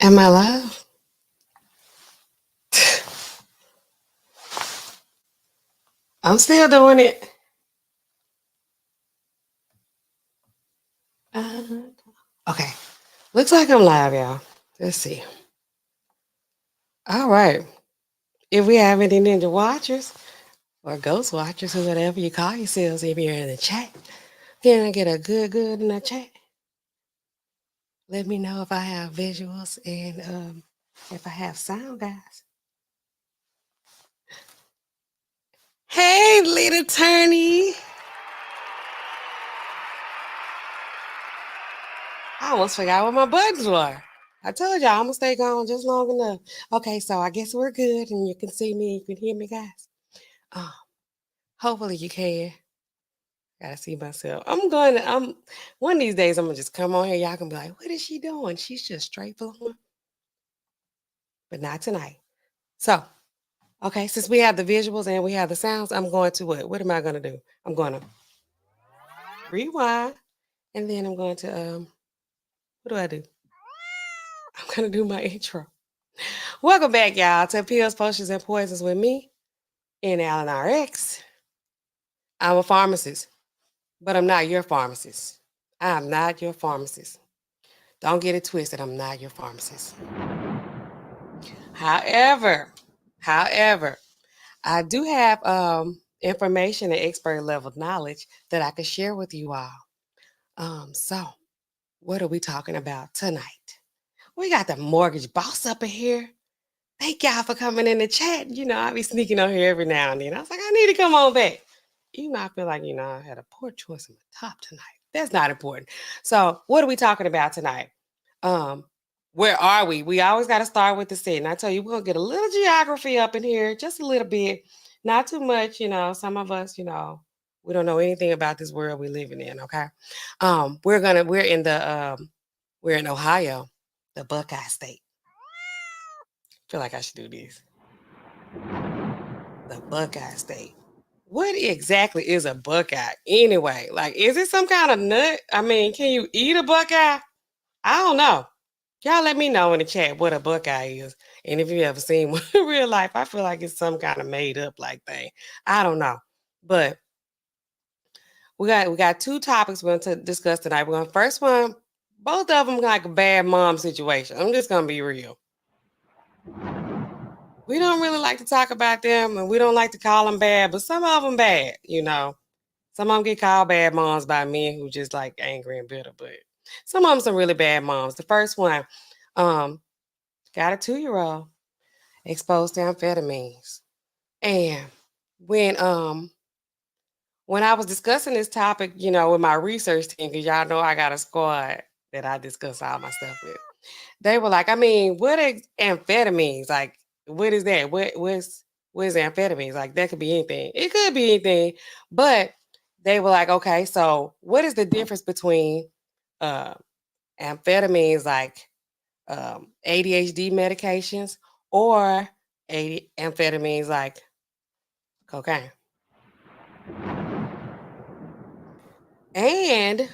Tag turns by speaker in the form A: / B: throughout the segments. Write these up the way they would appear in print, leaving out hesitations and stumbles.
A: Am I live? I'm still doing it. Uh, okay. Looks like I'm live, y'all. Let's see. All right. If we have any ninja watchers or ghost watchers or whatever you call yourselves, if you're in the chat, can I get a good in the chat? Let me know if I have visuals and if I have sound, guys. Hey, little Turney. I almost forgot what my buttons were. I told y'all I'm gonna stay gone just long enough. Okay, so I guess we're good and you can see me, you can hear me, guys. Um, hopefully you can. Gotta see myself. I'm one of these days I'm gonna just come on here. Y'all can be like, what is she doing? She's just straight flowing. But not tonight. So, okay, since we have the visuals and we have the sounds, I'm going to what? What am I gonna do? I'm gonna rewind and then I'm going to what do I do? I'm gonna do my intro. Welcome back, y'all, to Pills, Potions, and Poisons with me, NAllenRx. I'm a pharmacist, but I'm not your pharmacist. I'm not your pharmacist. Don't get it twisted. I'm not your pharmacist. However, I do have information and expert level knowledge that I can share with you all. So what are we talking about tonight? We got the mortgage boss up in here. Thank y'all for coming in the chat. You know, I be sneaking on here every now and then. I was like, I need to come on back. Even though I feel like, I had a poor choice on the top tonight. That's not important. So what are we talking about tonight? Where are we? We always got to start with the setting. I tell you, we're going to get a little geography up in here, just a little bit. Not too much, some of us, we don't know anything about this world we're living in, okay? We're in Ohio, the Buckeye State. Feel like I should do this. The Buckeye State. What exactly is a buckeye anyway? Like, is it some kind of nut? I mean, can you eat a buckeye? I don't know. Y'all let me know in the chat what a buckeye is. And if you ever seen one in real life, I feel like it's some kind of made up like thing. I don't know. But we got two topics we're going to discuss tonight. We're going first one, both of them like a bad mom situation. I'm just gonna be real. We don't really like to talk about them and we don't like to call them bad, but some of them bad, Some of them get called bad moms by men who just like angry and bitter, but some of them some really bad moms. The first one, got a 2-year-old exposed to amphetamines. And when I was discussing this topic, with my research team, because y'all know I got a squad that I discuss all my stuff with. They were like, I mean, what is amphetamines? Like, what is that? What is amphetamines? Like, that could be anything. It could be anything. But they were like, okay, so what is the difference between uh, amphetamines like ADHD medications or amphetamines like cocaine? And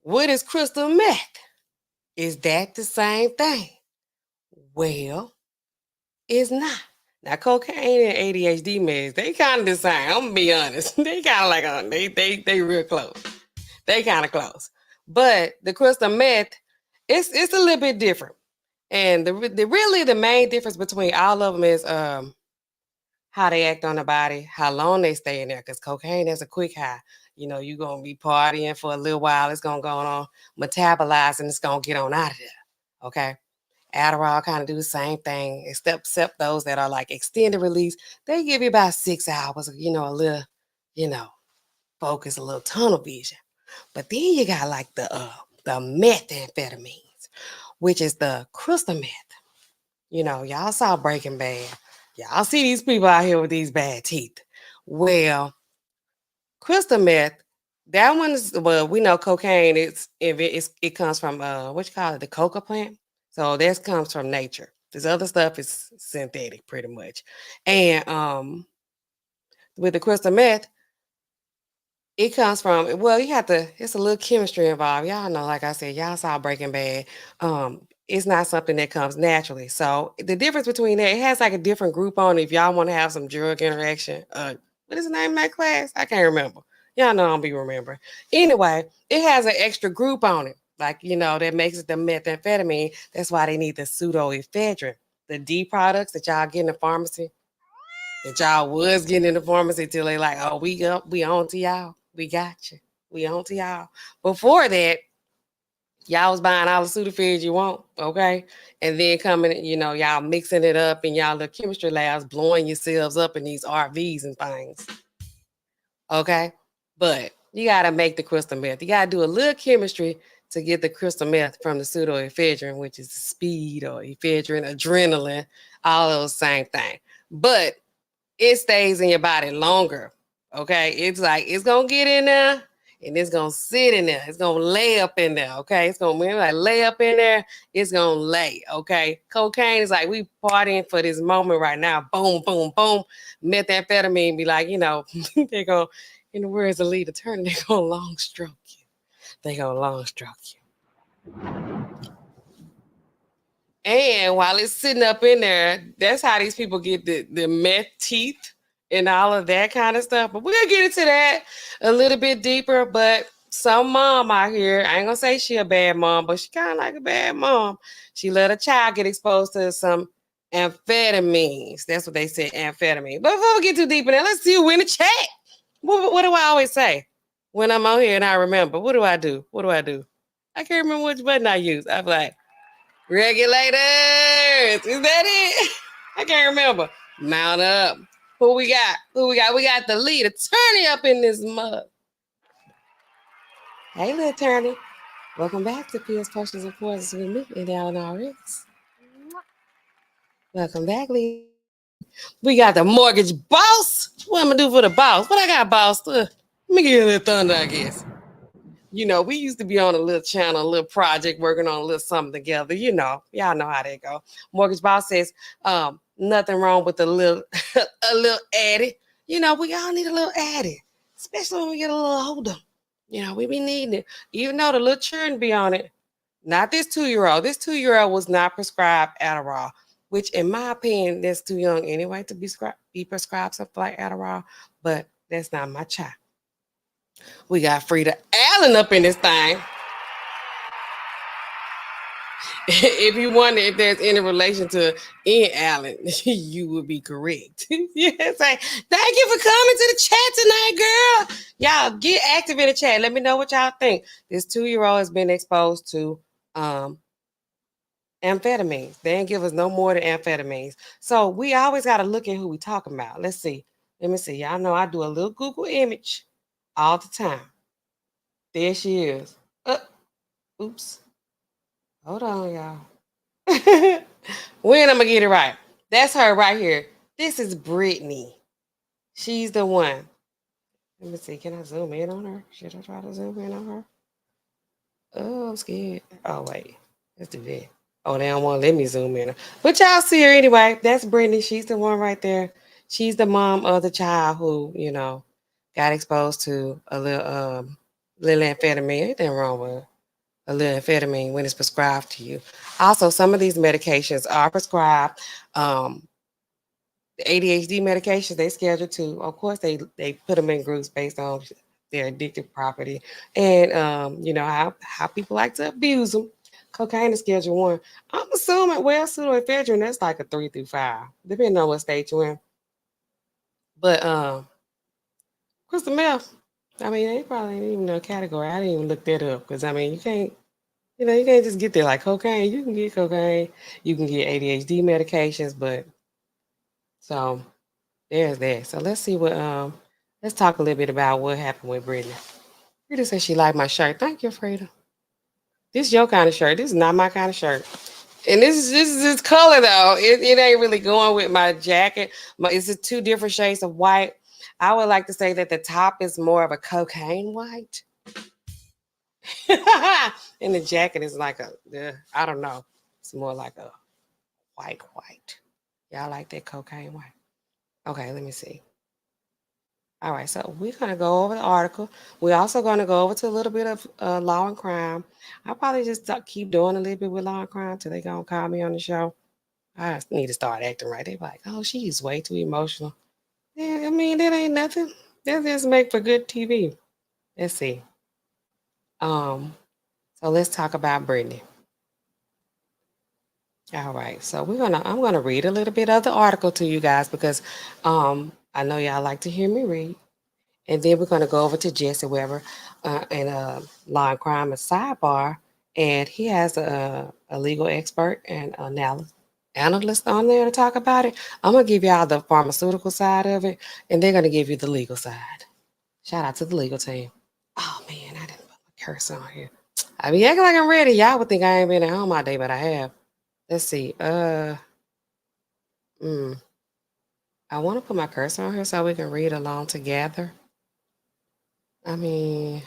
A: what is crystal meth? Is that the same thing? Well, it's not. Now, cocaine and ADHD meds, they kind of the same. I'm gonna be honest. They kind of like they real close. They kind of close. But the crystal meth, it's a little bit different. And the main difference between all of them is how they act on the body, how long they stay in there. Because cocaine is a quick high. You're gonna be partying for a little while. It's gonna go on, metabolize, and it's gonna get on out of there. Okay. Adderall kind of do the same thing, except those that are like extended release. They give you about 6 hours, a little, focus, a little tunnel vision. But then you got like the methamphetamines, which is the crystal meth. Y'all saw Breaking Bad. Y'all see these people out here with these bad teeth. Well, crystal meth, that one is, well, we know cocaine. It comes from what you call it, the coca plant. So this comes from nature. This other stuff is synthetic, pretty much. And with the crystal meth, it comes from, well, you have to, it's a little chemistry involved. Y'all know, like I said, y'all saw Breaking Bad. it's not something that comes naturally. So the difference between that, it has like a different group on it. If y'all want to have some drug interaction, what is the name of that class? I can't remember. Y'all know I don't be remembering. Anyway, it has an extra group on it. Like, that makes it the methamphetamine. That's why they need the pseudoephedrine. The D products that y'all get in the pharmacy, that y'all was getting in the pharmacy till they like, oh, we on to y'all. We got you. We on to y'all. Before that, y'all was buying all the Sudafeds you want, okay? And then coming, y'all mixing it up in y'all little chemistry labs, blowing yourselves up in these RVs and things, okay? But you got to make the crystal meth. You got to do a little chemistry to get the crystal meth from the pseudoephedrine, which is speed or ephedrine, adrenaline, all those same thing. But it stays in your body longer, okay? It's like it's going to get in there and it's gonna sit in there. It's gonna lay up in there, okay? It's gonna like lay up in there. It's gonna lay, okay? Cocaine is like we partying for this moment right now. Boom, boom, boom. Methamphetamine be like, they go, in the words of Lita Turner, they gonna long stroke you. They gonna long stroke you. And while it's sitting up in there, that's how these people get the meth teeth and all of that kind of stuff. But we'll get into that a little bit deeper. But some mom out here, I ain't gonna say she a bad mom, but she kind of like a bad mom. She let a child get exposed to some amphetamines. That's what they said, amphetamine. But before we get too deep in there, let's see who in the chat. What do I always say when I'm on here and I remember? What do I do? What do I do? I can't remember which button I use. I'm like, regulators. Is that it? I can't remember. Mount up. Who we got? Who we got? We got the lead attorney up in this mug. Hey, little attorney. Welcome back to P.S. Questions and Poisons with me and NAllenRx. Welcome back, lead. We got the mortgage boss. What I'm gonna do for the boss? What I got, boss? Let me give you a little thunder, I guess. We used to be on a little channel, a little project, working on a little something together. Y'all know how they go. Mortgage boss says, nothing wrong with a little, a little addy. We all need a little addy, especially when we get a little older. We be needing it, even though the little children be on it. Not this 2-year-old. This 2-year-old was not prescribed Adderall, which, in my opinion, that's too young anyway to be prescribed something like Adderall. But that's not my child. We got Frida Allen up in this thing. If you wonder if there's any relation to Ian Allen, you would be correct. Yes, thank you for coming to the chat tonight, girl. Y'all get active in the chat. Let me know what y'all think. This 2-year-old has been exposed to amphetamines. They didn't give us no more than amphetamines. So we always got to look at who we talking about. Let's see. Let me see. Y'all know I do a little Google image all the time. There she is. Oops. Hold on, y'all. When I'm gonna get it right? That's her right here. This is Brittany. She's the one. Let me see. Can I zoom in on her? Should I try to zoom in on her? Oh, I'm scared. Oh, wait. Let's do that. Oh, they don't want to let me zoom in. But y'all see her anyway. That's Brittany. She's the one right there. She's the mom of the child who, got exposed to a little amphetamine. Anything wrong with a little amphetamine when it's prescribed to you. Also, some of these medications are prescribed. The ADHD medications, they schedule too. Of course, they put them in groups based on their addictive property and how people like to abuse them. Cocaine is Schedule 1. I'm assuming, pseudoephedrine, that's like a 3 through 5, depending on what state you're in. But crystal meth, they probably ain't even a category. I didn't even look that up because you can't. You can't just get there like cocaine. You can get cocaine. You can get ADHD medications, but so there's that. So let's see let's talk a little bit about what happened with Brittany. Frida said she liked my shirt. Thank you, Frida. This is your kind of shirt. This is not my kind of shirt. And this is this color though. It ain't really going with my jacket. It's 2 different shades of white. I would like to say that the top is more of a cocaine white. And the jacket is like I don't know. It's more like a white. Y'all like that cocaine white? Okay, let me see. All right, so we're going to go over the article. We're also going to go over to a little bit of law and crime. I'll probably just keep doing a little bit with law and crime till they going to call me on the show. I need to start acting right. They're like, oh, she's way too emotional. Yeah, I mean, that ain't nothing. That just make for good TV. Let's see. So let's talk about Brittany. All right, so I'm gonna read a little bit of the article to you guys because I know y'all like to hear me read. And then we're going to go over to Jesse Weber and law and crime, a sidebar. And he has a legal expert and analyst on there to talk about it. I'm going to give y'all the pharmaceutical side of it, and they're going to give you the legal side. Shout out to the legal team. Oh, man, I didn't put my cursor on here. I be acting like I'm ready. Y'all would think I ain't been at home all day, but I have. Let's see. I want to put my cursor on here so we can read along together. I mean,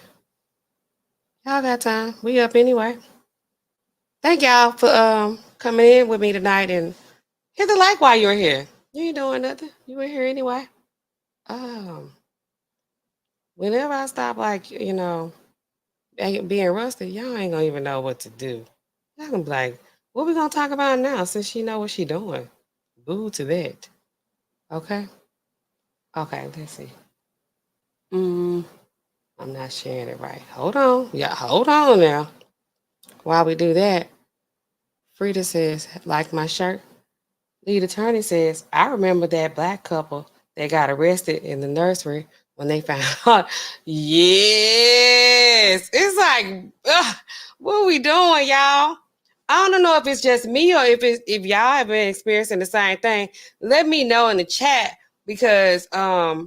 A: y'all got time. We up anyway. Thank y'all for coming in with me tonight and hit the like while you're here. You ain't doing nothing. You were here anyway. Whenever I stop, like, being rusty, y'all ain't gonna even know what to do. Y'all gonna be like, what we gonna talk about now since she know what she doing? Boo to that. Okay? Okay, let's see. I'm not sharing it right. Hold on. Yeah, hold on now. While we do that, Frida says, like my shirt. Lead attorney says, I remember that black couple that got arrested in the nursery when they found out. Yes. It's like, what are we doing, y'all? I don't know if it's just me or if y'all have been experiencing the same thing. Let me know in the chat because I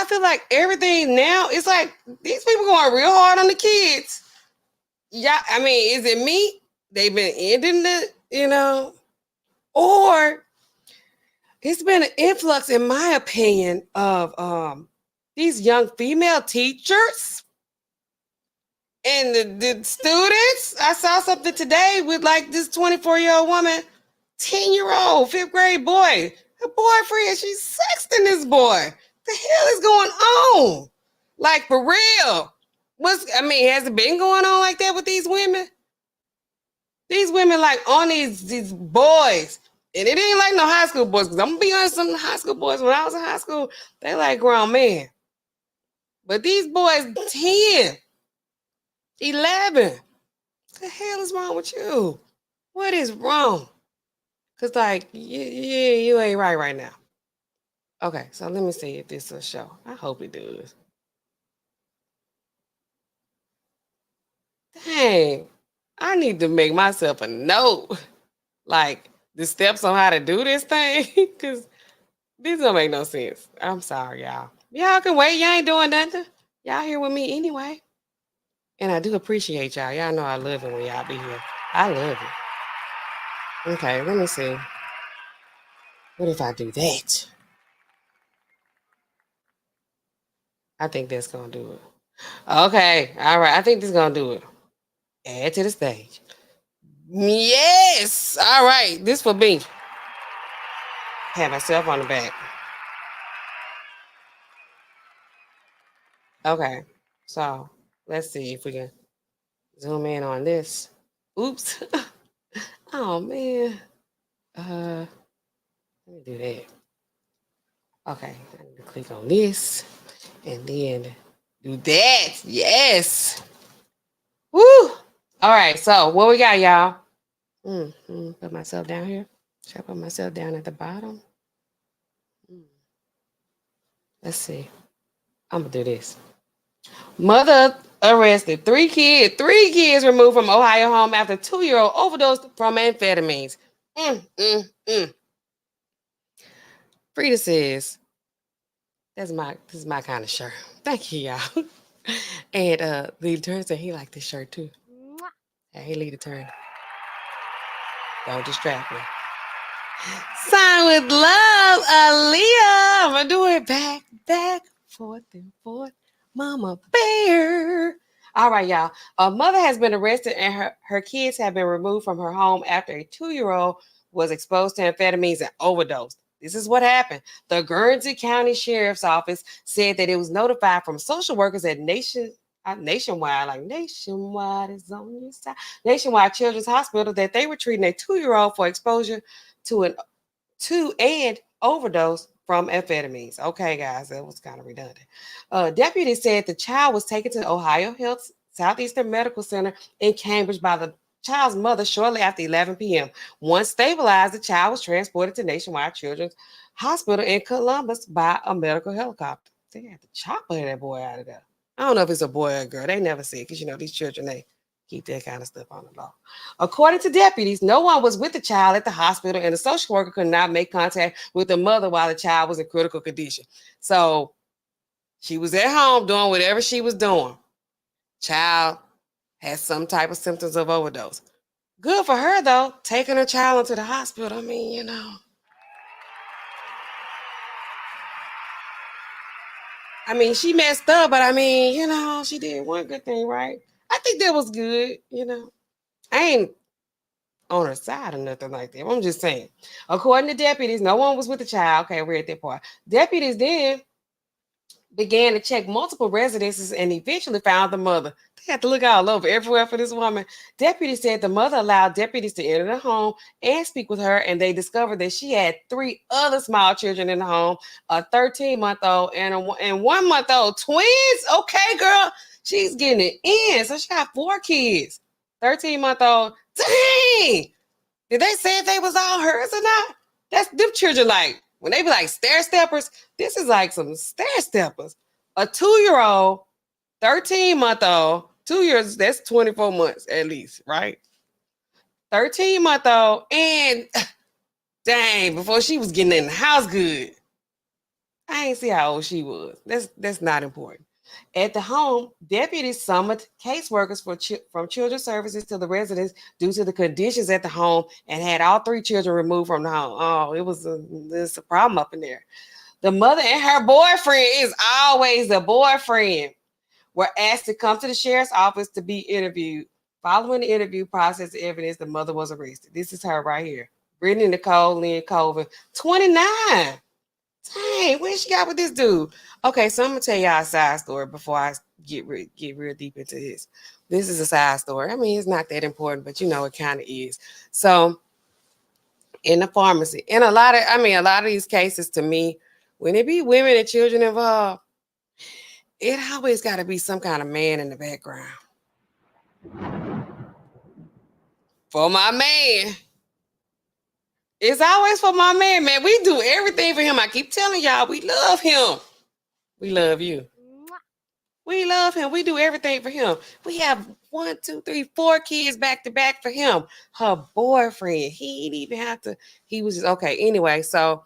A: feel like everything now, it's like these people going real hard on the kids. Yeah, I mean, is it me? They've been ending the, or it's been an influx, in my opinion, of these young female teachers and the students. I saw something today with like this 24-year-old woman, 10-year-old, fifth grade boy. Her boyfriend, she's sexting this boy. The hell is going on? Like, for real. Has it been going on like that with these women? These women like on these boys. And it ain't like no high school boys, because I'm gonna be honest, some high school boys, when I was in high school, they like grown men. But these boys 10, 11. What the hell is wrong with you? What is wrong? Because, like, you ain't right now. Okay, so let me see if this will show. I hope it does. Dang, I need to make myself a note. Like, the steps on how to do this thing. Because this don't make no sense. I'm sorry, y'all. Y'all can wait. Y'all ain't doing nothing. Y'all here with me anyway. And I do appreciate y'all. Y'all know I love it when y'all be here. I love it. Okay, let me see. What if I do that? I think that's going to do it. Okay, all right. I think this is going to do it. Add to the stage. Yes. All right. This for me. Pat myself on the back. Okay. So let's see if we can zoom in on this. Oops. Oh man. Let me do that. Okay. I need to click on this and then do that. Yes. Woo. All right. So what we got, y'all? Put myself down here. Should I put myself down at the bottom? Let's see. I'm gonna do this. Mother arrested. Three kids removed from Ohio home after 2-year-old overdosed from amphetamines. Frida says, this is my kind of shirt. Thank you, y'all. And the attorney said he liked this shirt too. Hey, lead attorney. Don't distract me. Sign with love, Aaliyah. I'm gonna do it back, forth and forth. Mama bear. All right, y'all. A mother has been arrested and her kids have been removed from her home after a 2-year-old was exposed to amphetamines and overdosed. This is what happened. The Guernsey County Sheriff's Office said that it was notified from social workers at Nationwide, like Nationwide is on your side, Nationwide Children's Hospital, that they were treating a 2-year-old for exposure to and overdose from amphetamines. Okay, guys, that was kind of redundant. Deputies said the child was taken to Ohio Health Southeastern Medical Center in Cambridge by the child's mother shortly after 11 p.m. Once stabilized, the child was transported to Nationwide Children's Hospital in Columbus by a medical helicopter. They had to chopper that boy out of there. I don't know if it's a boy or a girl. They never said, because these children, they keep that kind of stuff on the law. According to deputies, no one was with the child at the hospital, and the social worker could not make contact with the mother while the child was in critical condition. So she was at home doing whatever she was doing. Child had some type of symptoms of overdose. Good for her, though, taking her child into the hospital. I mean, she messed up, but she did one good thing, right? I think that was good, I ain't on her side or nothing like that. I'm just saying. According to deputies, no one was with the child. Okay, we're at that part. Deputies then began to check multiple residences and eventually found the mother. They had to look all over everywhere for this woman. Deputies said the mother allowed deputies to enter the home and speak with her, and they discovered that she had 3 other small children in the home, a 13-month-old and a 1-month-old twins. Okay, girl, she's getting it in. So she got 4 kids. 13-month-old. Dang! Did they say if they was all hers or not? That's them children, like, when they be like stair steppers, this is like some stair steppers. A 2-year-old, 13-month-old, 2 years, that's 24 months at least, right? 13-month-old, and dang, before she was getting in the house good. I ain't see how old she was. That's not important. At the home, deputies summoned caseworkers from children's services to the residence due to the conditions at the home and had all 3 children removed from the home. Oh, there's a problem up in there. The mother and her boyfriend, is always a boyfriend, were asked to come to the sheriff's office to be interviewed. Following the interview process of evidence, the mother was arrested. This is her right here. Brittany Nicole Lynn Colvin, 29. Dang, when she got with this dude? Okay, so I'm gonna tell y'all a side story before I get real deep into this. This is a side story. It's not that important, but it kind of is. So, in the pharmacy, in a lot of these cases, to me, when it be women and children involved, it always got to be some kind of man in the background. For my man. It's always for my man, man. We do everything for him. I keep telling y'all, we love him. We love you. We love him. We do everything for him. We have 1, 2, 3, 4 kids back to back for him. Her boyfriend, he didn't even have to. He was just okay. Anyway, so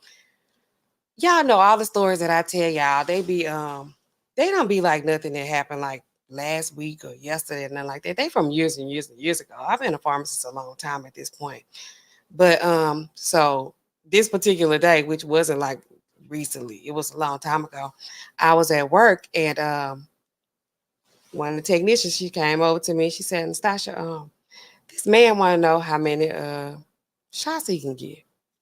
A: y'all know all the stories that I tell y'all. They don't be like nothing that happened like last week or yesterday and nothing like that. They from years and years and years ago. I've been a pharmacist a long time at this point. But so this particular day, which wasn't like recently, it was a long time ago, I was at work, and one of the technicians, she came over to me. She said, Nastasha, this man want to know how many shots he can get.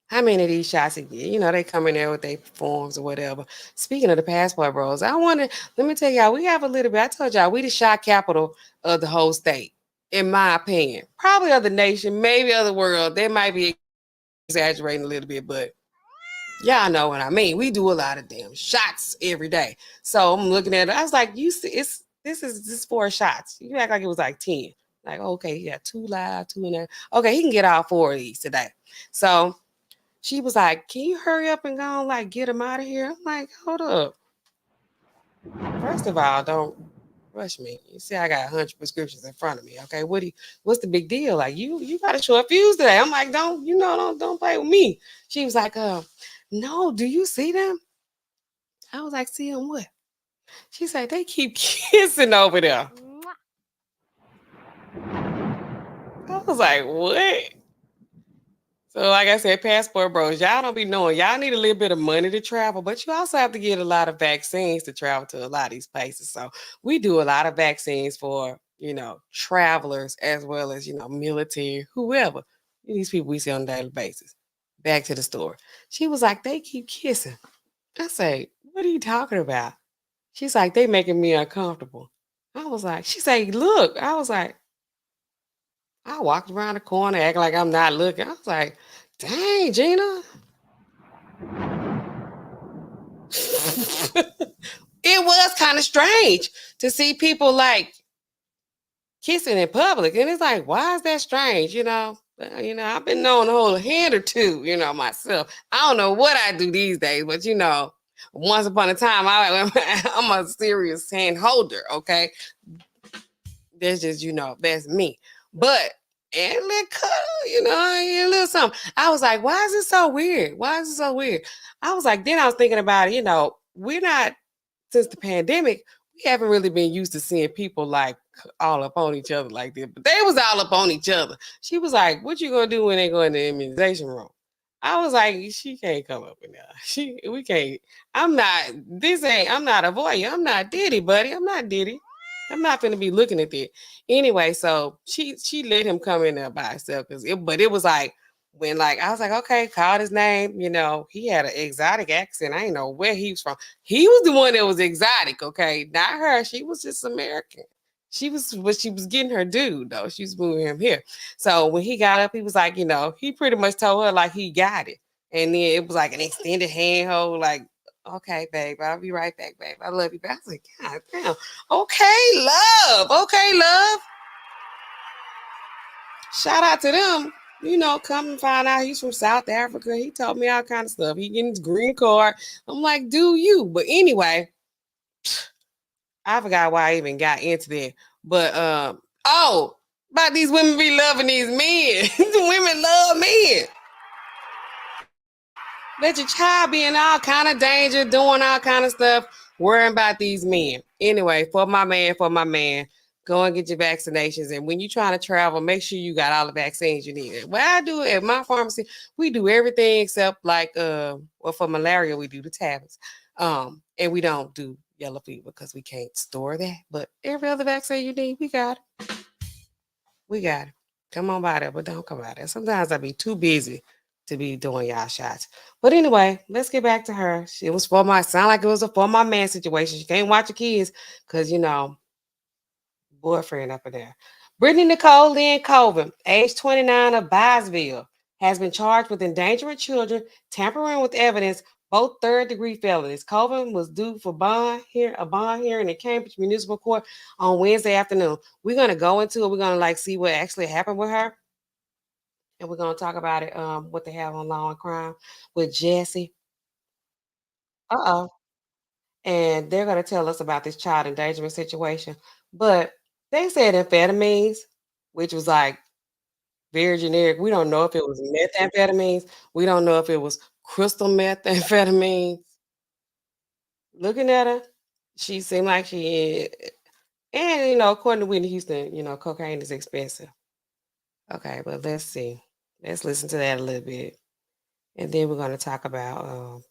A: How many of these shots he get? They come in there with their forms or whatever. Speaking of the passport bros, let me tell y'all, we have a little bit. I told y'all, we the shot capital of the whole state, in my opinion. Probably of the nation, maybe of the world. They might be exaggerating a little bit, but y'all know what I mean. We do a lot of damn shots every day. So I'm looking at it. I was like, this is 4 shots. You act like it was like 10. Like, okay, he got 2 live, 2 in there. Okay, he can get all 4 of these today. So she was like, can you hurry up and go and get him out of here? I'm like, hold up. First of all, don't rush me. You see, I got 100 prescriptions in front of me. Okay, what's the big deal? Like, you got a short fuse today. I'm like, don't play with me. She was like, no, do you see them? I was like, see them what? She said, they keep kissing over there. I was like, what? So like I said, passport bros, y'all don't be knowing. Y'all need a little bit of money to travel, but you also have to get a lot of vaccines to travel to a lot of these places. So we do a lot of vaccines for, travelers as well as, military, whoever. These people we see on a daily basis. Back to the store. She was like, they keep kissing. I say, what are you talking about? She's like, they making me uncomfortable. I was like, she say, look. I was like, I walked around the corner acting like I'm not looking. I was like, dang, Gina. It was kind of strange to see people like kissing in public. And it's like, why is that strange? I've been known to hold a hand or two, myself. I don't know what I do these days, but once upon a time, I'm a serious hand holder. Okay. That's just, that's me. But and a little cuddle, and a little something. I was like, why is it so weird? Why is it so weird? I was like, then I was thinking about it, we're not, since the pandemic, we haven't really been used to seeing people like all up on each other like this. But they was all up on each other. She was like, what you gonna do when they go in the immunization room? I was like, she can't come up in there. We can't. I'm not a voyeur. I'm not Diddy, buddy. I'm not Diddy. I'm not gonna be looking at that. Anyway, so she let him come in there by himself but it was like when I was like, okay, called his name, he had an exotic accent. I didn't know where he was from. He was the one that was exotic, okay, not her. She was just American. She was getting her dude though. She was moving him here. So when he got up, he was like, he pretty much told her like he got it. And then it was like an extended handhold, like, okay, babe, I'll be right back, babe. I love you. I was like, God damn. Okay, love. Okay, love. Shout out to them. Come and find out he's from South Africa. He told me all kind of stuff. He getting his green card. I'm like, do you? But anyway, I forgot why I even got into that. But about these women be loving these men. The women love men. Let your child be in all kind of danger, doing all kind of stuff, worrying about these men. Anyway, for my man, go and get your vaccinations. And when you're trying to travel, make sure you got all the vaccines you need. Well, I do at my pharmacy, we do everything except for malaria, we do the tablets. And we don't do yellow fever because we can't store that. But every other vaccine you need, we got it. We got it. Come on by there, but don't come by there. Sometimes I be too busy to be doing y'all shots. But anyway, let's get back to her. It was sound like it was a for my man situation. She can't watch your kids because, boyfriend up in there. Brittany Nicole Lynn Colvin, age 29 of Byesville, has been charged with endangering children, tampering with evidence, both third-degree felonies. Colvin was due for a bond hearing in Cambridge Municipal Court on Wednesday afternoon. We're gonna go into it. We're gonna see what actually happened with her, and we're gonna talk about it. What they have on Law and Crime with Jesse. Uh-oh. And they're gonna tell us about this child endangerment situation. But they said amphetamines, which was like very generic. We don't know if it was methamphetamines. We don't know if it was crystal methamphetamines. Looking at her, she seemed like she, and according to Whitney Houston, cocaine is expensive. Okay, but let's see. Let's listen to that a little bit, and then we're gonna talk about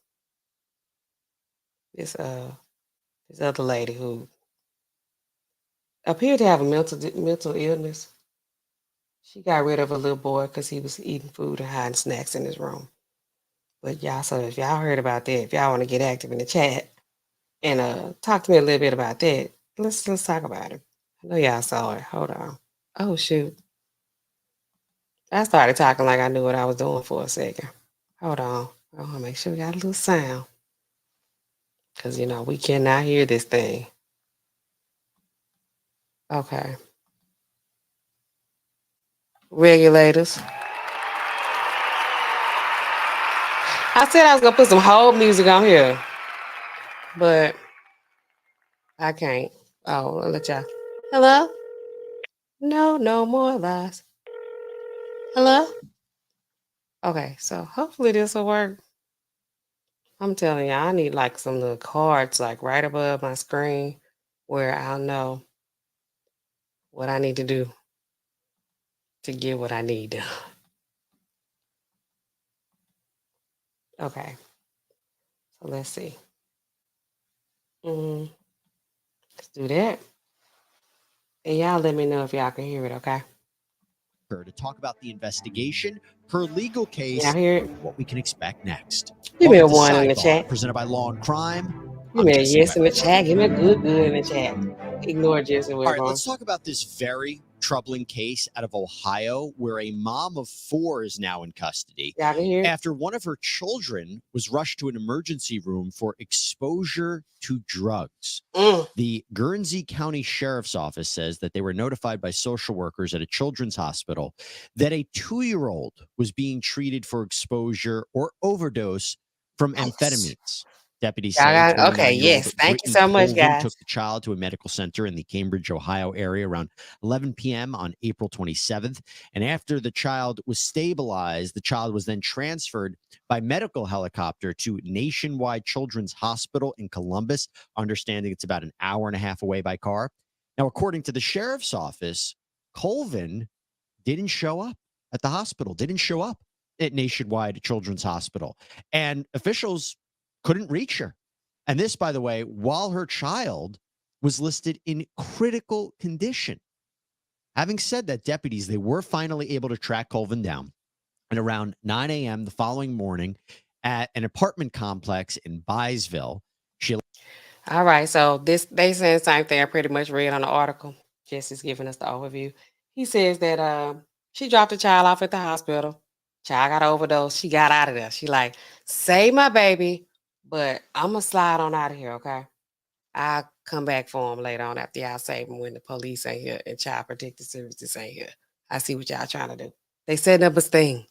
A: this other lady who appeared to have a mental illness. She got rid of a little boy because he was eating food and hiding snacks in his room. But y'all, so if y'all heard about that, if y'all want to get active in the chat and talk to me a little bit about that, let's talk about it. I know y'all saw it. Hold on. Oh shoot. I started talking like I knew what I was doing for a second. Hold on. I want to make sure we got a little sound. Because we cannot hear this thing. Okay. Regulators. I said I was gonna put some whole music on here, but I can't. Oh, I'll let y'all. Hello? No, no more lies. Hello? Okay, so hopefully this will work. I'm telling you, I need some little cards right above my screen where I'll know what I need to do to get what I need done. Okay, so let's see. Let's do that. And y'all let me know if y'all can hear it, okay?
B: to talk about the investigation, her legal case,
A: Y'all hear it?
B: what we can expect next.
A: Give me a
B: Welcome to
A: one in the
B: Sidebar,
A: chat.
B: presented by Law and Crime.
A: Give me a yes in the chat. Give me a good in the chat. Ignore Jesse.
B: All right, let's talk about this very troubling case out of Ohio where a mom of 4 is now in custody
A: Y'all can hear it?
B: after one of her children was rushed to an emergency room for exposure to drugs. The Guernsey County Sheriff's Office says that they were notified by social workers at a children's hospital that a 2-year-old was being treated for exposure or overdose from amphetamines. Deputies say 29-year-old
A: Thank you so much,
B: Colvin
A: guys.
B: took the child to a medical center in the Cambridge, Ohio area around 11 p.m. on April 27th. And after the child was stabilized, the child was then transferred by medical helicopter to Nationwide Children's Hospital in Columbus, understanding it's about an hour and a half away by car. Now, according to the sheriff's office, Colvin didn't show up at the hospital, didn't show up at Nationwide Children's Hospital. And officials couldn't reach her. And this, by the way, while her child was listed in critical condition. Having said that, deputies, they were finally able to track Colvin down. And around 9 a.m. the following morning at an apartment complex in Byesville,
A: all right, so they said the same thing I pretty much read on the article. Jesse's giving us the overview. He says that she dropped the child off at the hospital. Child got overdosed. She got out of there. She like, save my baby, but I'm going to slide on out of here, okay? I'll come back for him later on after y'all save him when the police ain't here and Child Protective Services ain't here. I see what y'all trying to do. They setting up a sting.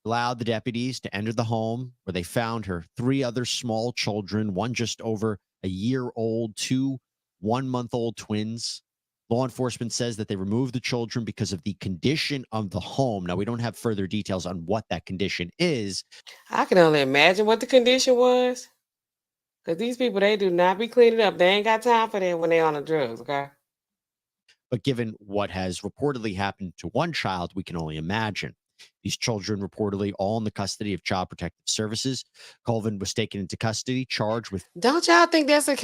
B: Allowed the deputies to enter the home where they found her 3 other small children, one just over a year old, 2 one-month-old twins. Law enforcement says that they removed the children because of the condition of the home. Now, we don't have further details on what that condition is.
A: I can only imagine what the condition was. Because these people, they do not be cleaning up. They ain't got time for that when they're on the drugs, okay?
B: But given what has reportedly happened to one child, we can only imagine. These children reportedly all in the custody of Child Protective Services. Colvin was taken into custody, charged with...
A: Don't y'all think that's a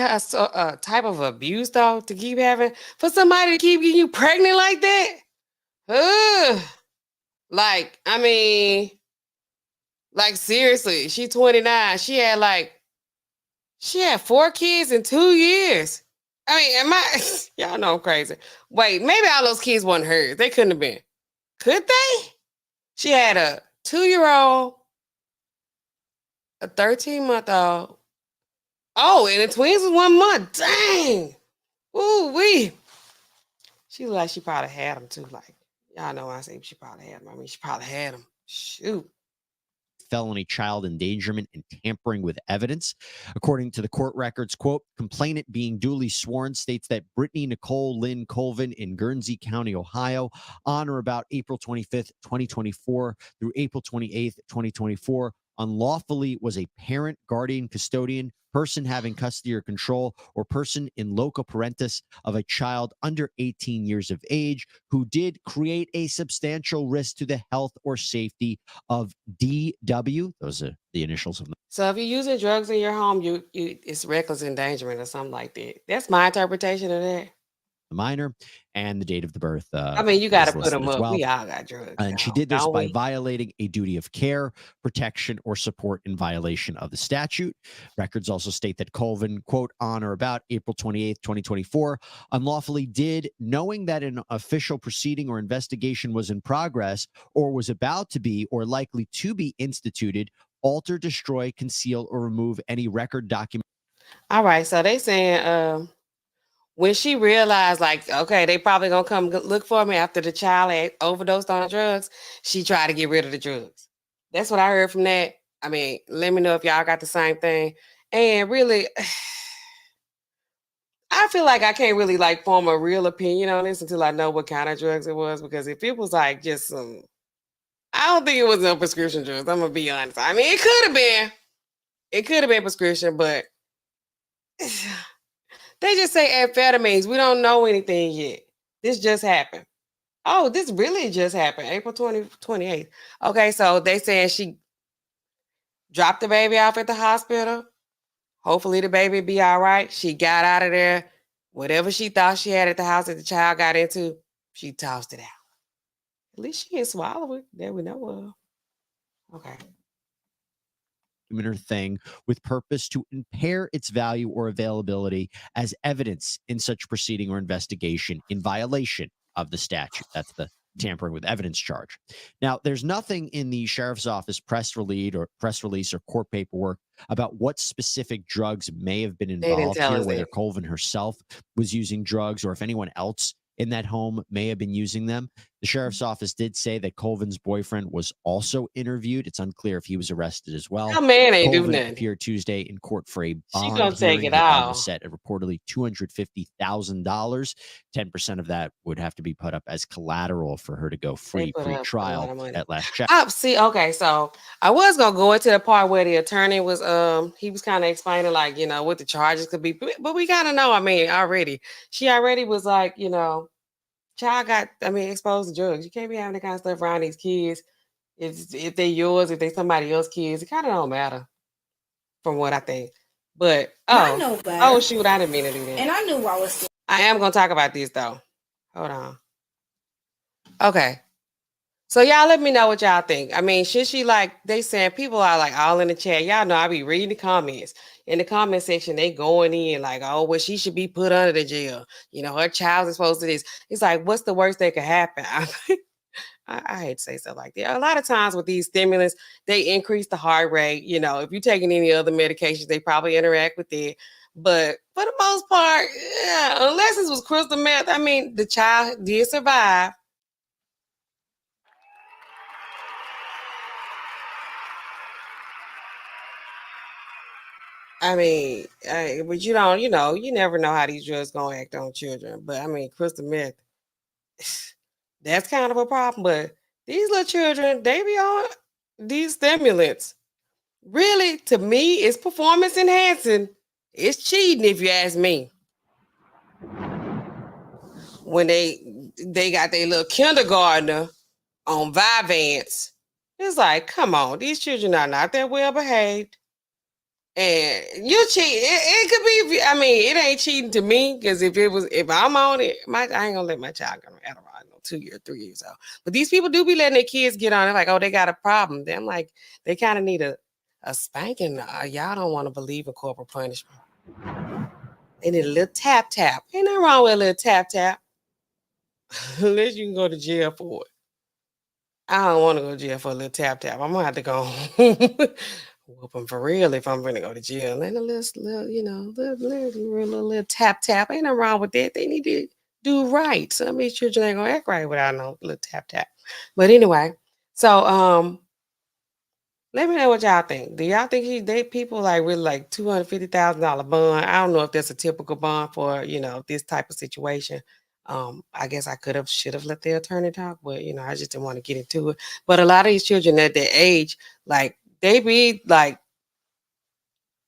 A: type of abuse, though, to keep having? For somebody to keep getting you pregnant like that? Ugh. Like, I mean, like, seriously, she's 29. She had 4 kids in 2 years. I mean, y'all know I'm crazy. Wait, maybe all those kids weren't hers. They couldn't have been. Could they? She had a 2-year-old, a 13-month-old. Oh, and the twins was 1 month. Dang. Ooh, wee. She looked like she probably had them too. Like, y'all know when I say she probably had them. I mean, she probably had them. Shoot.
B: Felony child endangerment and tampering with evidence. According to the court records, quote, complainant being duly sworn states that Brittany Nicole Lynn Colvin in Guernsey County, Ohio, on or about April 25th, 2024 through April 28th, 2024, unlawfully was a parent, guardian, custodian, person having custody or control, or person in loco parentis of a child under 18 years of age who did create a substantial risk to the health or safety of DW. Those are the initials of them.
A: So if you're using drugs in your home, it's reckless endangerment or something like that. That's my interpretation of that.
B: The minor and the date of the birth.
A: I mean, you got to put them up.
B: Well.
A: We all got drugs.
B: And she did this by violating a duty of care, protection, or support in violation of the statute. Records also state that Colvin, quote, on or about April 28th, 2024, unlawfully did, knowing that an official proceeding or investigation was in progress or was about to be or likely to be instituted, alter, destroy, conceal, or remove any record document.
A: All right. So they saying when she realized, like, okay, they probably going to come look for me after the child had overdosed on drugs, she tried to get rid of the drugs. That's what I heard from that. I mean, let me know if y'all got the same thing. And really, I feel like I can't really, like, form a real opinion on this until I know what kind of drugs it was. Because if it was, like, just some... I don't think it was no prescription drugs. I'm going to be honest. I mean, it could have been. It could have been prescription, but... They just say amphetamines. We don't know anything yet. This just happened. Oh, this really just happened. April 28th. Okay, so they saying she dropped the baby off at the hospital. Hopefully the baby be all right. She got out of there. Whatever she thought she had at the house that the child got into, she tossed it out. At least she didn't swallow it that we know of. Okay.
B: Or thing with purpose to impair its value or availability as evidence in such proceeding or investigation in violation of the statute. That's the tampering with evidence charge. Now, there's nothing in the sheriff's office press release or court paperwork about what specific drugs may have been
A: They didn't
B: involved
A: tell
B: here,
A: us
B: whether
A: that.
B: Colvin herself was using drugs or if anyone else in that home may have been using them. The sheriff's office did say that Colvin's boyfriend was also interviewed. It's unclear if he was arrested as well.
A: Our man ain't do
B: Colvin
A: nothing.
B: appeared Tuesday in court for a
A: She
B: bond
A: gonna take
B: hearing.
A: it
B: The bond
A: all.
B: was set at reportedly $250,000. 10% of that would have to be put up as collateral for her to go free
A: put up a lot
B: pre-trial
A: of money.
B: at last check.
A: See, okay, so I was gonna go into the part where the attorney was he was kind of explaining like, you know, what the charges could be, but we gotta know, I mean, already. She already was like, you know, child got, I mean, exposed to drugs. You can't be having that kind of stuff around these kids. If they yours, if they somebody else's kids, it kind of don't matter, from what I think. But
C: I know better.
A: oh shoot, I didn't mean to do that.
C: And I knew I was.
A: I am gonna talk about this though. Hold on. Okay. So y'all let me know what y'all think. I mean, should she, like, they saying people are like all in the chat. Y'all know I be reading the comments. In the comment section, they going in like, oh, well, she should be put under the jail. You know, her child is supposed to this. It's like, what's the worst that could happen? I hate to say stuff like that. A lot of times with these stimulants, they increase the heart rate. You know, if you're taking any other medications, they probably interact with it. But for the most part, yeah, unless this was crystal meth, I mean, the child did survive. I mean, but you don't, you know, you never know how these drugs gonna act on children. But I mean, crystal meth, that's kind of a problem. But these little children, they be on these stimulants. Really, to me, it's performance enhancing. It's cheating, if you ask me. When they got their little kindergartner on Vyvanse, it's like, come on, these children are not that well behaved. And you cheat. It could be. I mean, it ain't cheating to me because if I'm on it, I ain't gonna let my child go on Adderall. No, 2 years, 3 years old. But these people do be letting their kids get on it. Like, oh, they got a problem. Then I'm like, they kind of need a spanking. Y'all don't want to believe in corporal punishment. They need a little tap tap. Ain't nothing wrong with a little tap tap, unless you can go to jail for it. I don't want to go to jail for a little tap tap. I'm gonna have to go whoop them for real if I'm gonna go to jail. And a little, you know, little tap tap. Ain't nothing wrong with that. They need to do right. Some of these children ain't gonna act right without no little tap tap. But anyway, so let me know what y'all think. Do y'all think they people like really like $250,000 bond? I don't know if that's a typical bond for, you know, this type of situation. I guess I should have let the attorney talk, but you know, I just didn't want to get into it. But a lot of these children at their age, like they be like,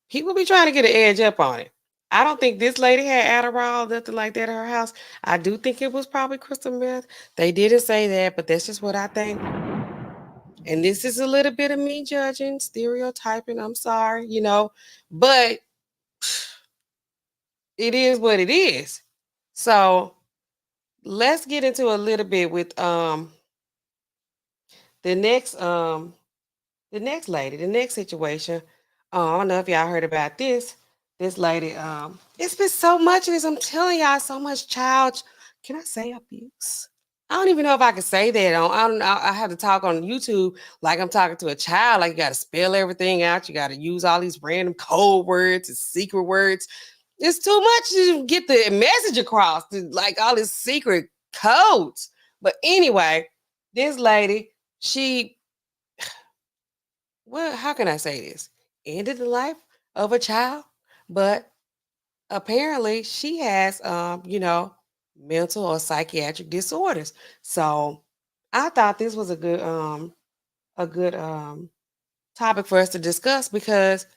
A: people be trying to get an edge up on it. I don't think this lady had Adderall, nothing like that at her house. I do think it was probably crystal meth. They didn't say that, but that's just what I think. And this is a little bit of me judging, stereotyping. I'm sorry, you know, but it is what it is. So let's get into a little bit with the next lady, the next situation. I don't know if y'all heard about this. This lady, it's been so much of this. I'm telling y'all, so much child. Can I say abuse? I don't even know if I can say that on. I don't know. I have to talk on YouTube like I'm talking to a child. Like you got to spell everything out. You got to use all these random code words and secret words. It's too much to get the message across. Like all these secret codes. But anyway, this lady, well, how can I say this? Ended the life of a child, but apparently she has, you know, mental or psychiatric disorders. So I thought this was a good topic for us to discuss because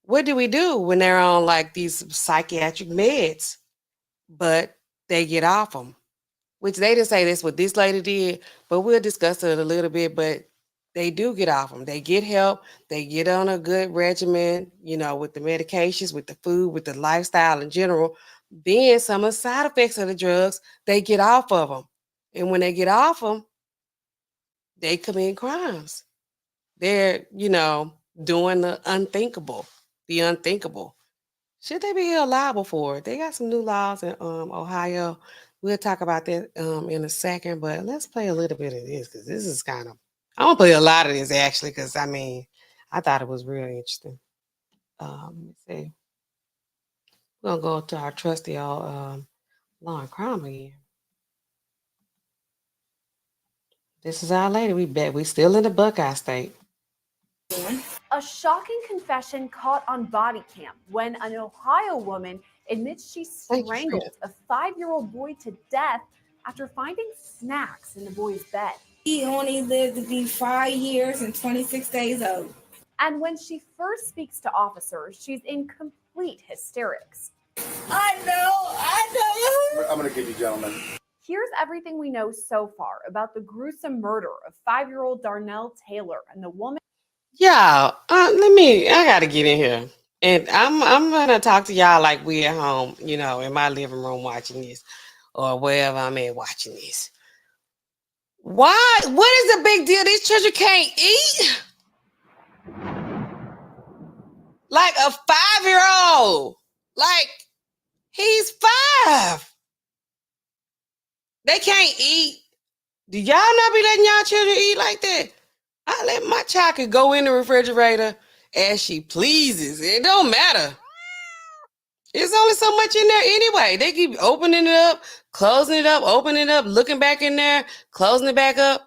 A: what do we do when they're on like these psychiatric meds, but they get off them? Which they didn't say this what this lady did, but we'll discuss it a little bit. But they do get off them. They get help. They get on a good regimen, you know, with the medications, with the food, with the lifestyle in general. Then some of the side effects of the drugs, they get off of them. And when they get off them, they commit crimes. They're, doing the unthinkable. The unthinkable. Should they be held liable for it? They got some new laws in Ohio. We'll talk about that in a second, but let's play a little bit of this because this is kind of, I'm going to play a lot of this actually because, I thought it was really interesting. Let me see. We're going to go to our trusty old law and crime again. This is our lady. We still in the Buckeye State.
C: A shocking confession caught on body cam when an Ohio woman admits she strangled a 5-year-old boy to death after finding snacks in the boy's bed.
D: He only lived to be 5 years and 26 days old.
C: And when she first speaks to officers, she's in complete hysterics.
D: I know.
E: I'm going to give you gentlemen.
C: Here's everything we know so far about the gruesome murder of 5-year-old Darnell Taylor and the woman.
A: Yeah, I gotta get in here. And I'm gonna talk to y'all like we at home, in my living room watching this or wherever I'm at watching this. Why? What is the big deal? These children can't eat? Like a 5-year-old. Like, he's 5. They can't eat. Do y'all not be letting y'all children eat like that? I let my child could go in the refrigerator as she pleases. It don't matter. It's only so much in there anyway. They keep opening it up, closing it up, opening it up, looking back in there, closing it back up.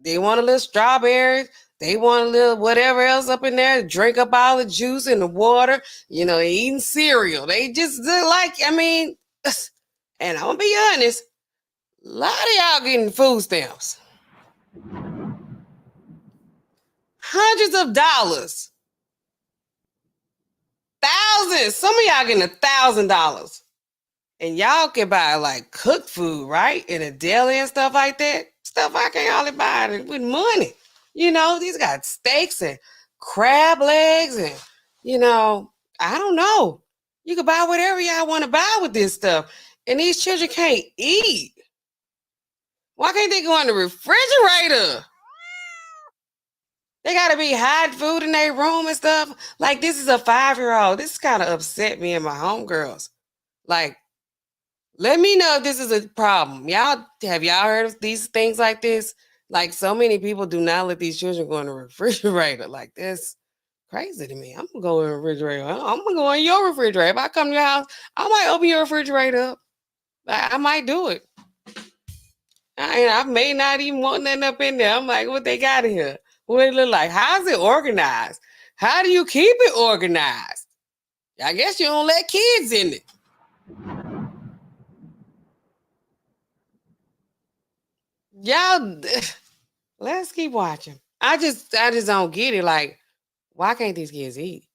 A: They want a little strawberries. They want a little whatever else up in there. Drink up all the juice and the water. Eating cereal. They just like, and I'm going to be honest, a lot of y'all getting food stamps. Hundreds of dollars. Thousands. Some of y'all getting $1,000. And y'all can buy like cooked food, right? In a deli and stuff like that. Stuff I can hardly buy with money. These got steaks and crab legs and, I don't know. You can buy whatever y'all want to buy with this stuff. And these children can't eat. Why can't they go in the refrigerator? They got to be hiding food in their room and stuff. Like, this is a 5-year-old. This kind of upset me and my homegirls. Like, let me know if this is a problem. Have y'all heard of these things like this? Like, so many people do not let these children go in the refrigerator. Like, that's crazy to me. I'm going to go in the refrigerator. I'm going to go in your refrigerator. If I come to your house, I might open your refrigerator up. I might do it. I may not even want nothing up in there. I'm like, what they got in here? What it look like? How's it organized? How do you keep it organized? I guess you don't let kids in it. Y'all, let's keep watching. I just don't get it. Like, why can't these kids eat?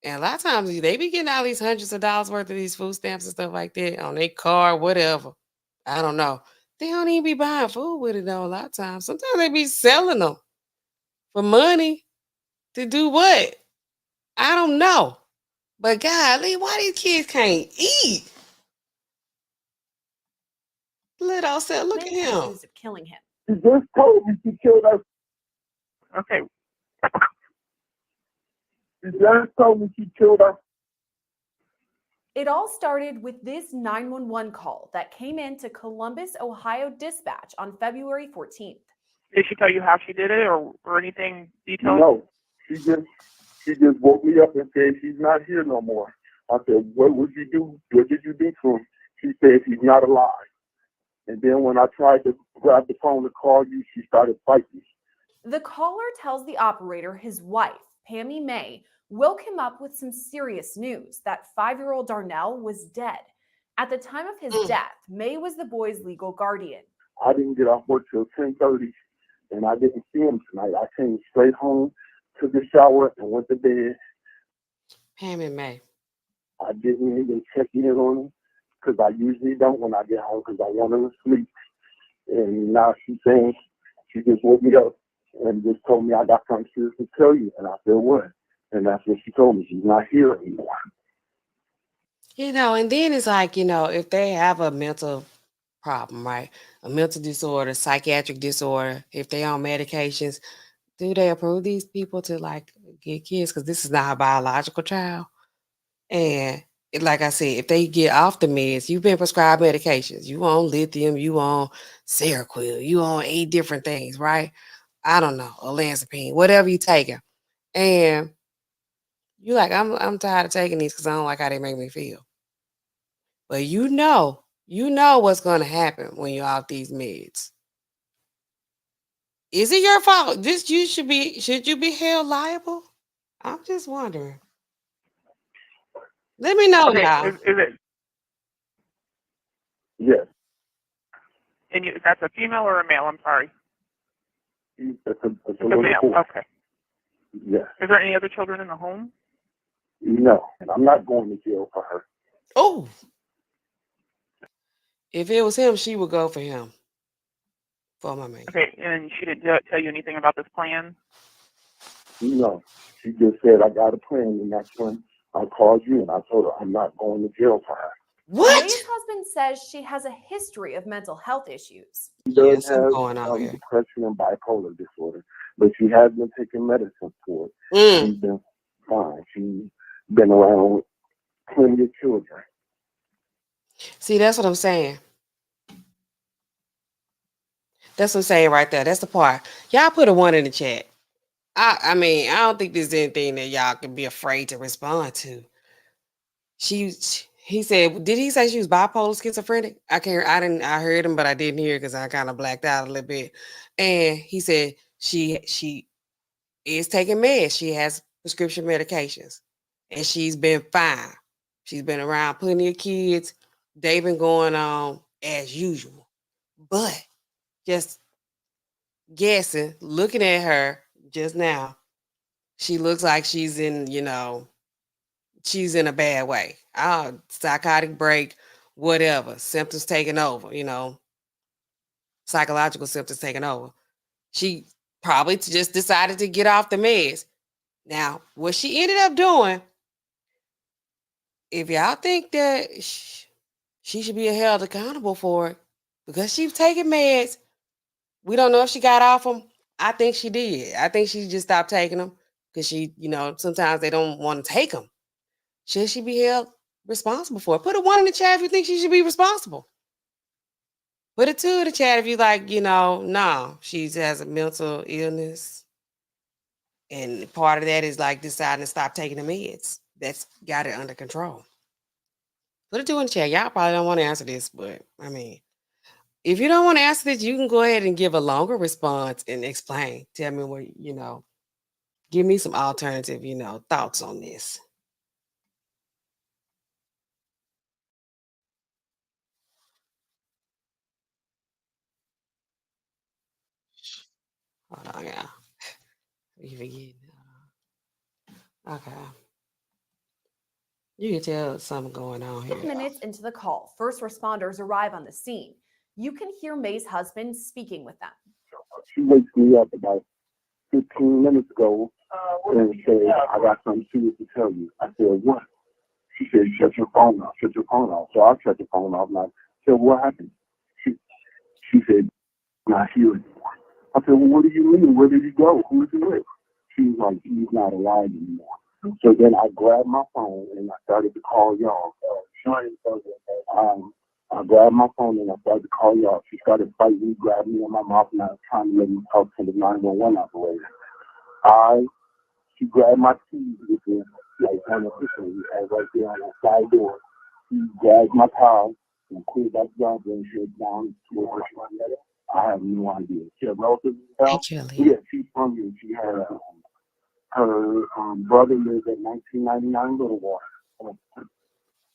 A: And a lot of times they be getting all these hundreds of dollars worth of these food stamps and stuff like that on their car, whatever. I don't know. They don't even be buying food with it though. A lot of times, sometimes they be selling them for money to do what? I don't know. But golly, why these kids can't eat? Little said, look at him.
C: Accused of killing him.
E: She just told me she killed us. Okay. She just told me she killed us.
C: It all started with this 911 call that came into Columbus, Ohio dispatch on February 14th.
F: Did she tell you how she did it or anything detailed?
E: No. She just woke me up and said she's not here no more. I said, what would you do? What did you do to him? She said he's not alive. And then when I tried to grab the phone to call you, she started fighting.
C: The caller tells the operator his wife, Pammy May, woke him up with some serious news that 5-year-old Darnell was dead. At the time of his death, May was the boy's legal guardian.
E: I didn't get off work till 10:30, and I didn't see him tonight. I came straight home, took a shower, and went to bed.
A: Pammy May.
E: I didn't even check in on him because I usually don't when I get home because I want him to sleep. And now she's saying she just woke me up and just told me I got something serious to tell you. And I said, what? And that's what she told me. She's not here anymore.
A: And then it's like, if they have a mental problem, right? A mental disorder, psychiatric disorder, if they on medications, do they approve these people to like get kids? Because this is not a biological child. And like I said, if they get off the meds, you've been prescribed medications. You on lithium, you on Seroquel, you on 8 different things, right? I don't know, olanzapine, whatever you taking. And you like, I'm tired of taking these because I don't like how they make me feel. But you know what's gonna happen when you're off these meds. Is it your fault? Should you be held liable? I'm just wondering. Let me know,
F: Okay,
A: y'all.
F: is it,
E: Yes,
F: and that's a female or a male? I'm sorry.
E: it's a
F: It's a
E: little
F: male.
E: boy.
F: Okay.
E: Yes.
F: Is there any other children in the home?
E: No, and I'm not going to jail for her.
A: Oh, if it was him, she would go for him. For my man.
F: Okay, and she didn't tell you anything about this plan?
E: No, she just said, I got a plan, and that's when I called you, and I told her I'm not going to jail for her.
A: What?
C: May's husband says she has a history of mental health issues.
E: She does
A: Yes, I'm
E: have
A: going out here.
E: depression and bipolar disorder, but she has been taking medicine for it.
A: Mm.
E: She's been fine. She's been around plenty of children.
A: See, that's what I'm saying. That's what I'm saying right there. That's the part. Y'all put a 1 in the chat. I mean, I don't think there's anything that y'all can be afraid to respond to. He said, did he say she was bipolar schizophrenic? I heard him, but I didn't hear because I kind of blacked out a little bit. And he said she is taking meds. She has prescription medications. And she's been fine. She's been around plenty of kids. They've been going on as usual. But just guessing, looking at her just now, she looks like she's in, she's in a bad way. Psychotic break, whatever, symptoms taking over, psychological symptoms taking over. She probably just decided to get off the meds. Now, what she ended up doing, if y'all think that she should be held accountable for it because she's taking meds, we don't know if she got off them. I think she did. I think she just stopped taking them because she, sometimes they don't want to take them. Should she be held responsible for it? Put a 1 in the chat if you think she should be responsible. Put a 2 in the chat if you like, no, she has a mental illness. And part of that is like deciding to stop taking the meds. That's got it under control. Put a 2 in the chat. Y'all probably don't want to answer this, but I mean, if you don't want to answer this, you can go ahead and give a longer response and explain. Tell me what, give me some alternative, thoughts on this. Hold on, yeah. You forget. Okay. You can tell something going on here.
C: 5 minutes into the call, first responders arrive on the scene. You can hear May's husband speaking with them.
E: She wakes me up about 15 minutes ago and said, I got something serious to tell you. I said, what? She said, shut your phone off, shut your phone off. So I shut the phone off and I said, what happened? She said, not here anymore. I said, well, what do you mean? Where did he go? Who is he with? She was like, he's not alive anymore. So then I grabbed my phone and I started to call y'all. I grabbed my phone and I started to call y'all. She started fighting, grabbed me in my mouth, and I was trying to let me talk to the 911 operator. She grabbed my keys with me, like unofficially, right there on that side door. She grabbed my car and cleared that driveway and she was down to where she was at. I have no idea. She had relatives and stuff. Yeah, she's from here. She had her brother lived at 1999 Littlewater.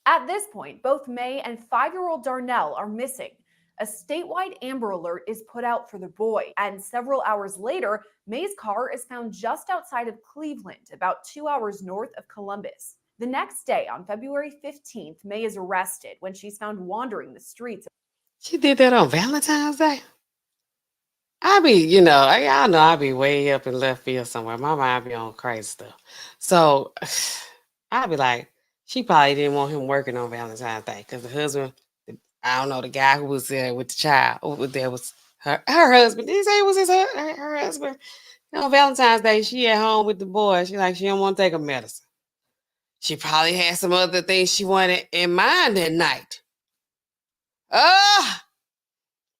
C: At this point, both May and 5-year-old Darnell are missing. A statewide Amber Alert is put out for the boy, and several hours later, May's car is found just outside of Cleveland, about 2 hours north of Columbus. The next day, on February 15th, May is arrested when she's found wandering the streets.
A: She did that on Valentine's Day? Y'all know I be way up in left field somewhere. My mind be on crazy stuff. So I'd be like, she probably didn't want him working on Valentine's Day because the husband, I don't know, the guy who was there with the child. There was her husband. Did he say it was her husband? Valentine's Day, she at home with the boy. She don't want to take her medicine. She probably had some other things she wanted in mind that night.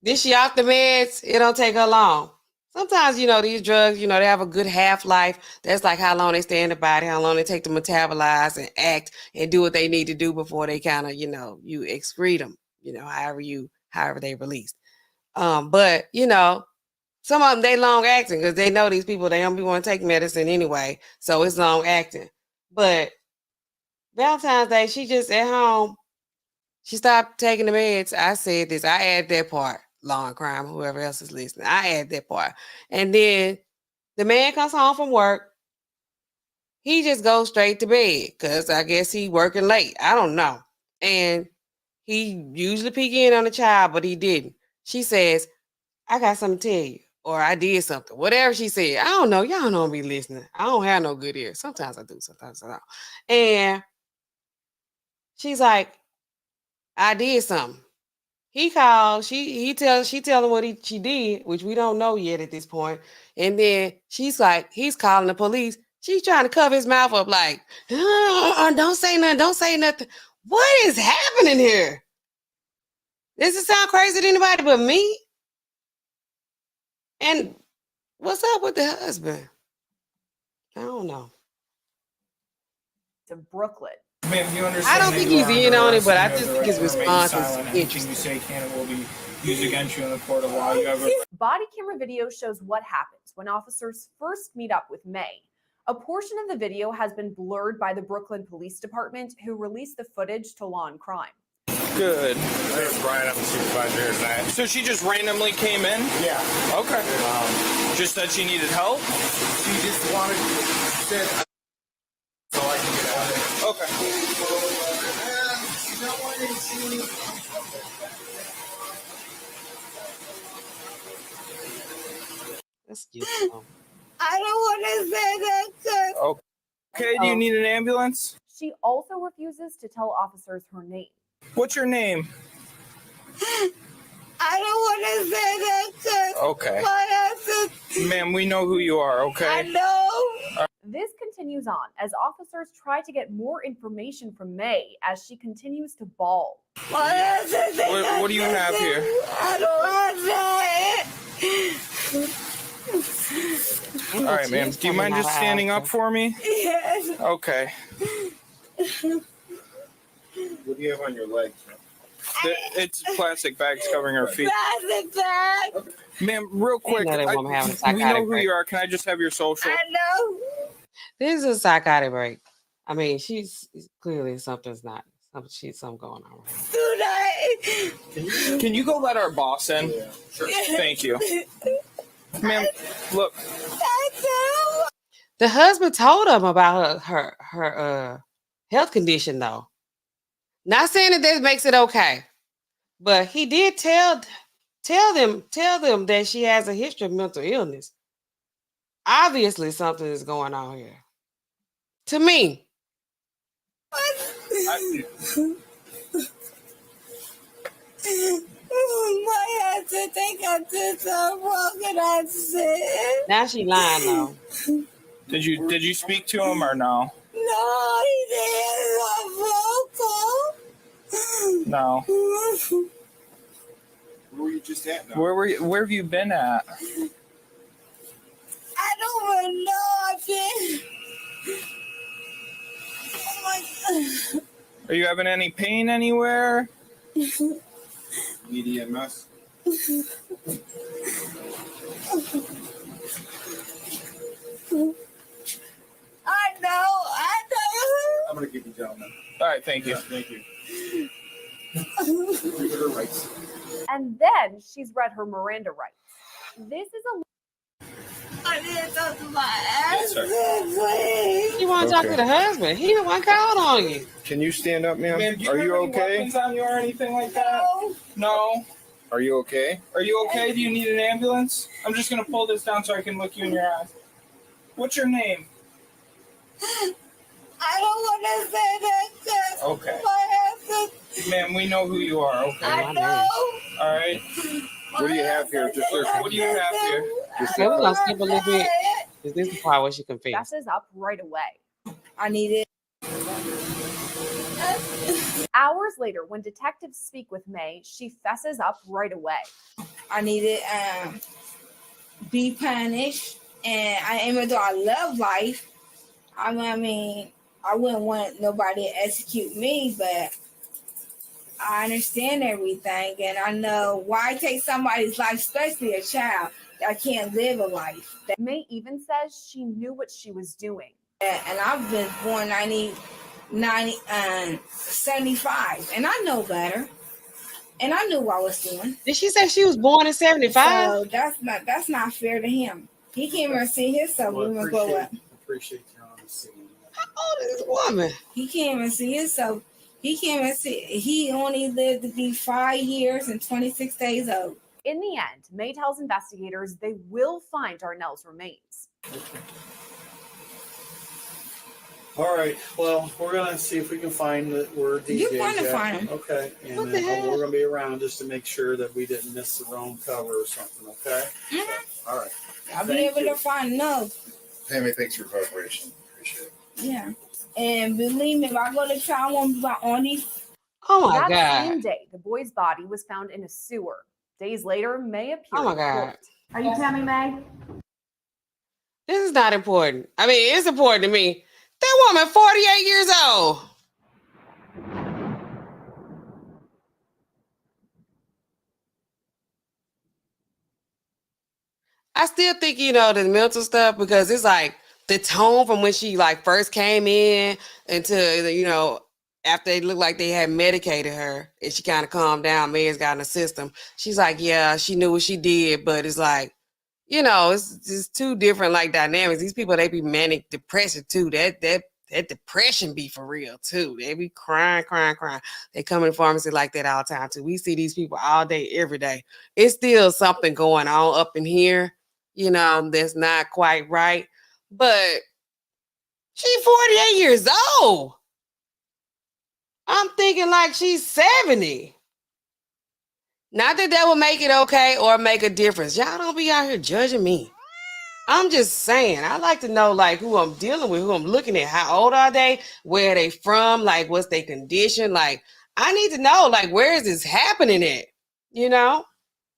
A: Then she off the meds. It don't take her long. Sometimes, these drugs, they have a good half-life. That's like how long they stay in the body, how long they take to metabolize and act and do what they need to do before they kind of, you excrete them, however they released. But, some of them, they long acting because they know these people, they don't be want to take medicine anyway. So it's long acting. But Valentine's Day, she just at home. She stopped taking the meds. I said this. I add that part. Law and crime, whoever else is listening. I add that part. And then the man comes home from work. He just goes straight to bed because I guess he working late. I don't know. And he usually peek in on the child, but he didn't. She says, I got something to tell you. Or I did something. Whatever she said. I don't know. Y'all don't be listening. I don't have no good ears. Sometimes I do. Sometimes I don't. And she's like, I did something. He called, she tell him what she did, which we don't know yet at this point. And then she's like, he's calling the police. She's trying to cover his mouth up like, don't say nothing, don't say nothing. What is happening here? Does it sound crazy to anybody but me? And what's up with the husband? I don't know.
C: To Brooklyn.
G: Ma'am, you understand
A: I don't think he's in on it, but I just think his response is
G: Anything you
A: interesting.
G: say can and will be used against you in the court of law. You have a
C: Body camera video shows what happens when officers first meet up with May. A portion of the video has been blurred by the Brooklyn Police Department, who released the footage to Law and Crime.
G: good. Brian, I'm a supervisor here tonight. So she just randomly came in? Yeah. Okay. Just said she needed help? She just wanted to sit so I can get out of there. Okay. She's not wanting to.
A: That's cute.
D: I don't want to say that because
G: Okay, do you need an ambulance?
C: She also refuses to tell officers her name.
G: What's your name?
D: I don't want to say that because
G: Okay.
D: my husband.
G: Ma'am, we know who you are,
D: I
G: okay?
D: know.
C: This continues on as officers try to get more information from May as she continues to bawl.
D: My husband.
G: What do you have here?
D: I don't want to.
G: All right, ma'am. Do you mind just standing up for me?
D: Yes.
G: Okay.
H: What do you have on your legs?
G: It's plastic bags covering her feet.
D: Plastic bag.
G: Ma'am, real quick,
A: know that woman having a
G: we
A: psychotic
G: know who
A: break.
G: you are. Can I just have your social?
D: I know.
A: This is a psychotic break. I mean, she's clearly something going on.
D: Tonight.
G: Can you go let our boss in?
H: Yeah, sure.
G: Thank you. Ma'am, look.
D: I know.
A: The husband told him about her health condition, though. Not saying that this makes it okay, but he did tell them that she has a history of mental illness. Obviously, something is going on here. To me.
D: My husband think I did something wrong and I said.
A: Now she lying though.
G: Did you speak to him or no?
D: No, he didn't. I'm vocal.
G: No.
H: Where were you just at now?
G: Where have you been at?
D: I don't even know. I've been. Oh my God.
G: Are you having any pain anywhere?
H: Need EMS?
D: I know.
H: I'm going to give you down now.
G: All right, thank you.
H: Thank you.
C: And then she's read her Miranda rights. This is a
D: I need to talk to my
G: Yes, sir.
D: husband, please.
A: You want to talk to the husband? He the one called on you.
H: Can you stand up, ma'am?
G: Ma'am, do
H: Are
G: have
H: you
G: any
H: okay?
G: weapons on you or anything like that? No.
H: Are you okay?
G: Are you okay? Do you need an ambulance? I'm just gonna pull this down so I can look you in your eyes. What's your name?
D: I don't want to say that because
G: Okay.
D: my husband.
G: Ma'am, we know who you are, okay?
D: I know.
G: All right.
H: What do you have here? Just
G: What do you have here?
A: Okay, we're gonna skip a little bit. Is this the part where she confessed?
C: Fesses up right away.
D: I need it.
C: Hours later, when detectives speak with May, she fesses up right away.
D: I need it. Be punished, and even though I love life, I mean, I wouldn't want nobody to execute me, but I understand everything, and I know why take somebody's life, especially a child that can't live a life.
C: May even says she knew what she was doing.
D: And I've been born 75, and I know better, and I knew what I was doing.
A: Did she say she was born in 75?
D: So that's not fair to him. He can't even see himself even grow up.
H: Appreciate your honesty.
A: How old is this woman?
D: He can't even see himself. He can't even see. He only lived to be 5 years and 26 days old.
C: In the end, May tells investigators they will find Darnell's remains.
I: All right. Well, we're gonna see if we can find where DJ's
D: You're going to
I: at.
D: find him.
I: Okay. And
A: What the
I: then
A: hell?
I: we're gonna be around just to make sure that we didn't miss the wrong cover or something. Okay.
D: Mm-hmm.
I: All right.
D: I'll be
I: Thank
D: able
I: you.
D: to find no.
H: Tammy, thanks for your cooperation. Appreciate it.
D: Yeah. And believe me, if I go to trial, I won't be on these.
A: Oh my
C: That
A: God.
C: same day, the boy's body was found in a sewer. Days later, May appeared.
A: Oh my
C: in
A: God.
C: court. Are you Tammy May?
A: This is not important. I mean, it's important to me. That woman, 48 years old. I still think, the mental stuff, because it's like the tone from when she like first came in until, after they looked like they had medicated her and she kind of calmed down, May's got in the system. She's like, yeah, she knew what she did, but it's like, it's just two different like dynamics. These people, they be manic depression too. That depression be for real too. They be crying. They come in the pharmacy like that all the time too. We see these people all day, every day. It's still something going on up in here, that's not quite right. But she's 48 years old. I'm thinking like she's 70. Not that would make it okay or make a difference. Y'all don't be out here judging me. I'm just saying, I like to know like who I'm dealing with, who I'm looking at. How old are they? Where are they from? Like, what's their condition? Like, I need to know, like, where is this happening at?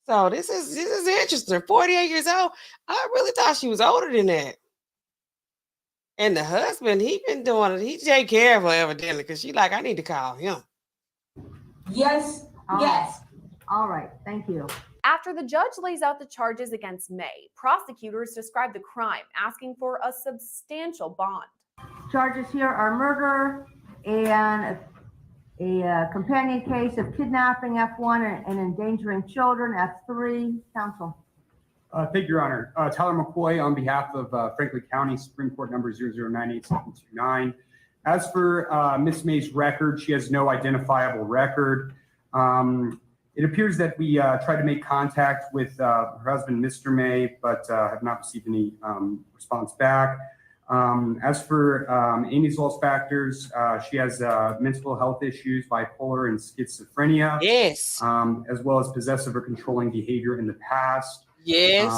A: So this is interesting. 48 years old. I really thought she was older than that. And the husband, he take care of her evidently, because she like, I need to call him.
D: Yes. Yes.
J: All right, thank you.
C: After the judge lays out the charges against May, prosecutors describe the crime, asking for a substantial bond.
J: Charges here are murder and a companion case of kidnapping, F1, and endangering children, F3. Counsel.
K: Thank you, Your Honor. Tyler McCoy on behalf of Franklin County, Supreme Court number 0098729. As for Ms. May's record, she has no identifiable record. It appears that we tried to make contact with her husband, Mr. May, but have not received any response back. As for Amy's loss factors, she has mental health issues, bipolar and schizophrenia.
A: Yes.
K: As well as possessive or controlling behavior in the past.
A: Yes.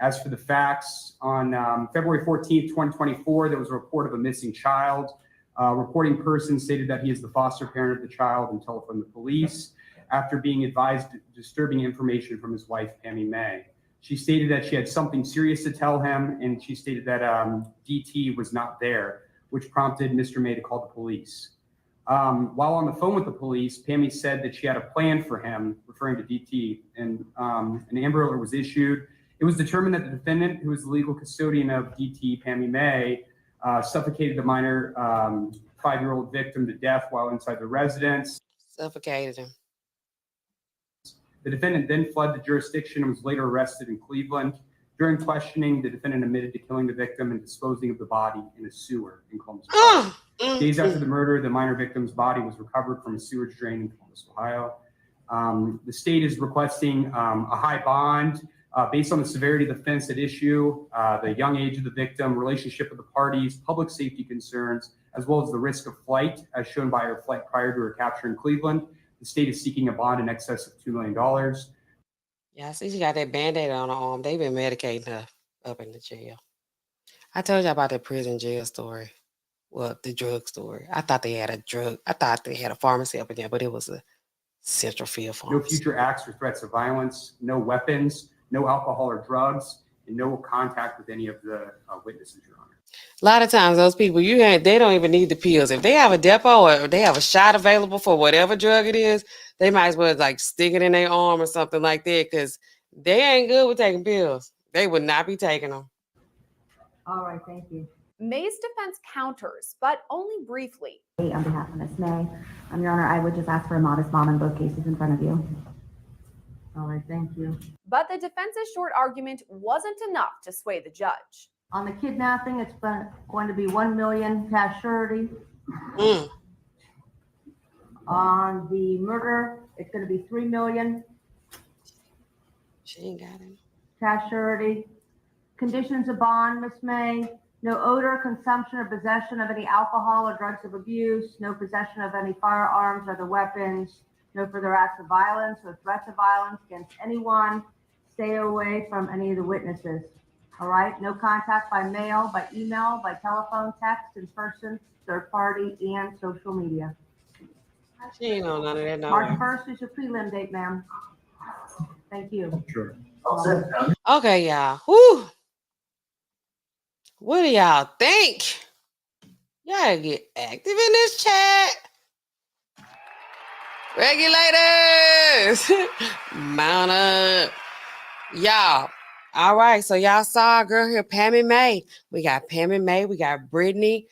K: As for the facts, on February 14th, 2024, there was a report of a missing child. Reporting person stated that he is the foster parent of the child and telephoned the police after being advised disturbing information from his wife, Tammy May. She stated that she had something serious to tell him, and she stated that DT was not there, which prompted Mr. May to call the police. While on the phone with the police, Tammy said that she had a plan for him, referring to DT, and an Amber Alert was issued. It was determined that the defendant, who was the legal custodian of DT, Tammy May, suffocated the minor 5-year-old victim to death while inside the residence.
A: Suffocated him.
K: The defendant then fled the jurisdiction and was later arrested in Cleveland. During questioning, the defendant admitted to killing the victim and disposing of the body in a sewer in Columbus, Ohio. Days after the murder, the minor victim's body was recovered from a sewage drain in Columbus, Ohio. The state is requesting a high bond based on the severity of the offense at issue, the young age of the victim, relationship of the parties, public safety concerns, as well as the risk of flight, as shown by her flight prior to her capture in Cleveland. The state is seeking a bond in excess of $2 million.
A: Yeah, I see she got that Band-Aid on her arm. They've been medicating her up in the jail. I told you about that prison jail story. Well, the drug story. I thought they had a pharmacy up in there, but it was a Central Field
K: No
A: pharmacy.
K: future acts or threats of violence, no weapons, no alcohol or drugs, and no contact with any of the witnesses, Your Honor.
A: A lot of times those people, they don't even need the pills. If they have a depot or they have a shot available for whatever drug it is, they might as well like stick it in their arm or something like that, because they ain't good with taking pills. They would not be taking them.
J: All right, thank you.
C: May's defense counters, but only briefly.
L: On behalf of Ms. May, Your Honor, I would just ask for a modest bond in both cases in front of you.
J: All right, thank you.
C: But the defense's short argument wasn't enough to sway the judge.
J: On the kidnapping, it's going to be 1 million cash surety. On the murder, it's going to be 3 million.
A: She ain't got him.
J: Cash surety. Conditions of bond, Ms. May. No odor, consumption, or possession of any alcohol or drugs of abuse. No possession of any firearms or other weapons. No further acts of violence or threats of violence against anyone. Stay away from any of the witnesses. All right. No contact by mail, by email, by telephone, text, in person, third party, and social media.
A: She ain't on none of that. No.
J: March 1st is your prelim date, ma'am. Thank you.
K: Sure.
A: Okay, y'all. Whew. What do y'all think? Y'all get active in this chat. Regulators, mount up. Y'all. All right, so y'all saw our girl here, Pammy May. We got Pammy May. We got Brittany.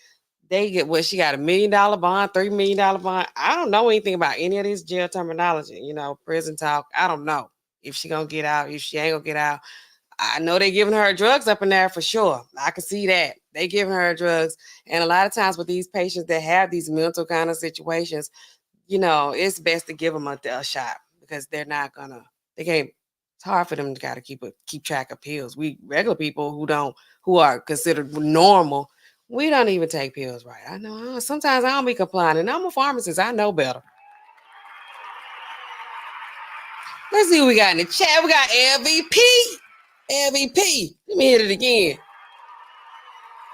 A: They get what she got, $1 million bond, $3 million bond. I don't know anything about any of this jail terminology, prison talk. I don't know if she gonna get out, if she ain't gonna get out. I know they giving her drugs up in there for sure. I can see that. They giving her drugs. And a lot of times with these patients that have these mental kind of situations, it's best to give them a shot, because they can't. It's hard for them to gotta keep track of pills. We regular people who are considered normal, we don't even take pills right. I know sometimes I don't be complying, and I'm a pharmacist. I know better. Let's see what we got in the chat. We got LVP. LVP. Let me hit it again.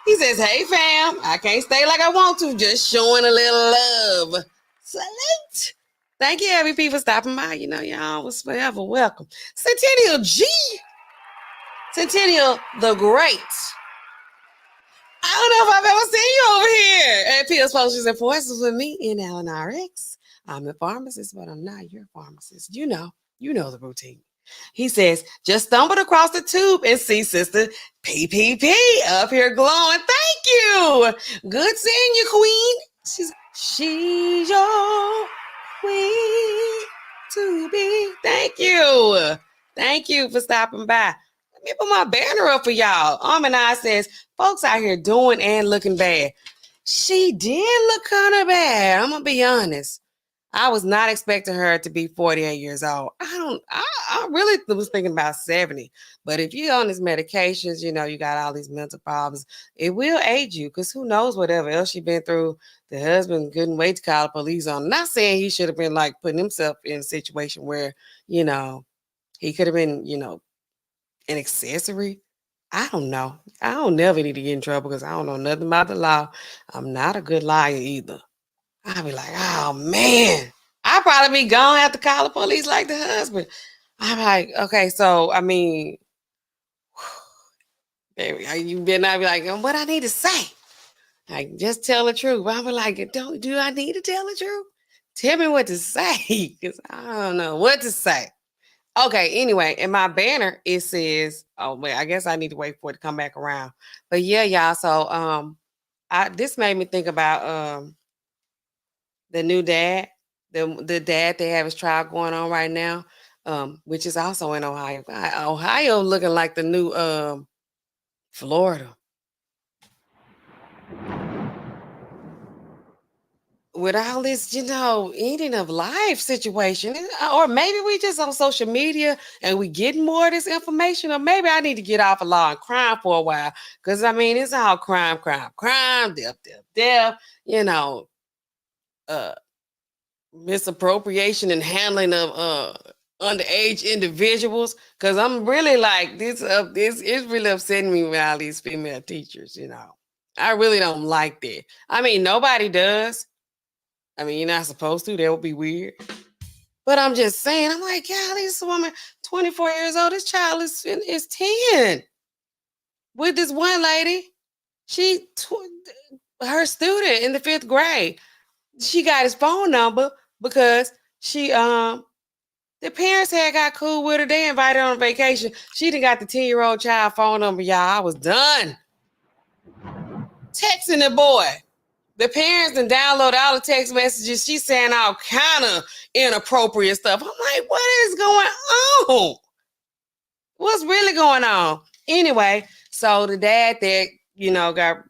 A: He says, "Hey fam, I can't stay like I want to, just showing a little love. Salute. Thank you, LVP, for stopping by. Y'all was forever welcome. Centennial G. Centennial the Great. I don't know if I've ever seen you over here at Pills, Potions, and Poisons with me in NAllenRx. I'm a pharmacist, but I'm not your pharmacist. You know the routine." He says, "Just stumbled across the tube and see Sister PPP up here glowing. Thank you. Good seeing you, Queen. She's your queen to be." Thank you. Thank you for stopping by. Let me put my banner up for y'all. I says, "Folks out here doing and looking bad." She did look kind of bad. I'm gonna be honest. I was not expecting her to be 48 years old. I really was thinking about 70. But if you're on these medications, you got all these mental problems, it will age you, because who knows whatever else she's been through. The husband couldn't wait to call the police on. I'm not saying he should have been like putting himself in a situation where, he could have been, an accessory. I don't know. I don't never need to get in trouble because I don't know nothing about the law. I'm not a good liar either. I'll be like, oh man, I'll probably be gone after call the police like the husband. I'm like, okay, so baby, you better not be like, what I need to say. Like, just tell the truth. But I'll be like, do I need to tell the truth? Tell me what to say, because I don't know what to say. Okay, anyway, in my banner, it says, oh wait, I guess I need to wait for it to come back around. But yeah, y'all, so this made me think about the new dad, the dad they have his trial going on right now, which is also in Ohio. Ohio looking like the new Florida. With all this, ending of life situation, or maybe we just on social media and we getting more of this information, or maybe I need to get off of law and crime for a while, because it's all crime, death, misappropriation and handling of underage individuals. Because I'm really like this is really upsetting me with all these female teachers. I really don't like that. I mean, nobody does. I mean, you're not supposed to. That would be weird. But I'm just saying, I'm like, yeah, this woman, 24 years old, this child is 10. With this one lady, her student in the 5th grade, she got his phone number because the parents had got cool with her. They invited her on vacation. She done got the 10-year-old child phone number, y'all. I was done. Texting the boy. The parents done download all the text messages. She's saying all kind of inappropriate stuff. I'm like, what is going on? What's really going on? Anyway, so the dad that, got,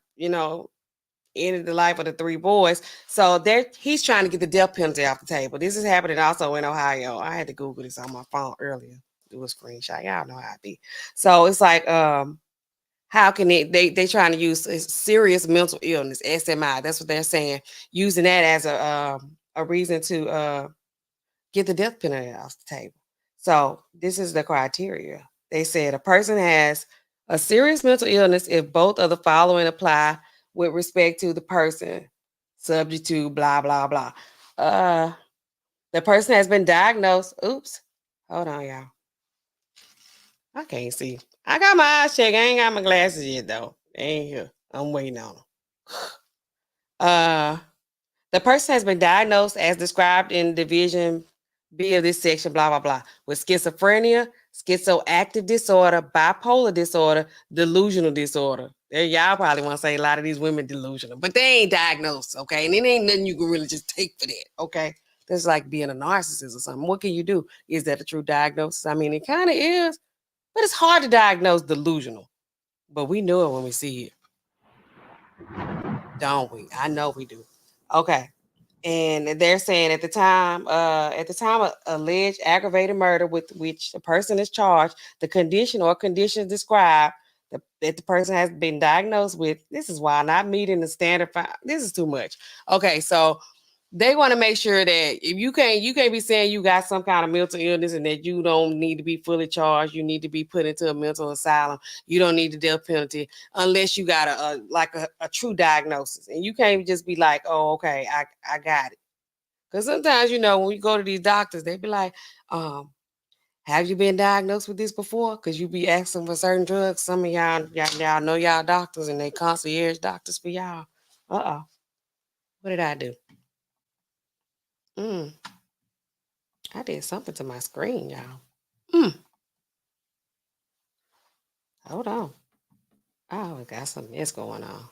A: ended the life of the 3 boys. So he's trying to get the death penalty off the table. This is happening also in Ohio. I had to Google this on my phone earlier. Do a screenshot. Y'all know how I be. So it's like, how can they trying to use serious mental illness, SMI. That's what they're saying. Using that as a reason to get the death penalty off the table. So this is the criteria. They said a person has a serious mental illness if both of the following apply with respect to the person subject to blah, blah, blah. The person has been diagnosed. Oops. Hold on, y'all. I can't see. I got my eyes checked. I ain't got my glasses yet, though. They ain't here. I'm waiting on them. The person has been diagnosed as described in Division B of this section, blah, blah, blah, with schizophrenia, schizoactive disorder, bipolar disorder, delusional disorder. There, y'all probably want to say a lot of these women delusional, but they ain't diagnosed, okay? And it ain't nothing you can really just take for that, okay? That's like being a narcissist or something. What can you do? Is that a true diagnosis? I mean, it kind of is, but it's hard to diagnose delusional. But we know it when we see it. Don't we? I know we do. Okay. And they're saying at the time of alleged aggravated murder with which the person is charged, the condition or conditions described that the person has been diagnosed with, this is why not meeting the standard. This is too much. Okay, so they want to make sure that if you can't be saying you got some kind of mental illness and that you don't need to be fully charged, you need to be put into a mental asylum, you don't need the death penalty unless you got a true diagnosis. And you can't just be like, oh, okay, I got it. Because sometimes, when you go to these doctors, they be like, have you been diagnosed with this before? Because you be asking for certain drugs. Some of y'all know y'all doctors and they concierge doctors for y'all. What did I do? I did something to my screen, y'all. Hold on. Oh, I got some mess going on.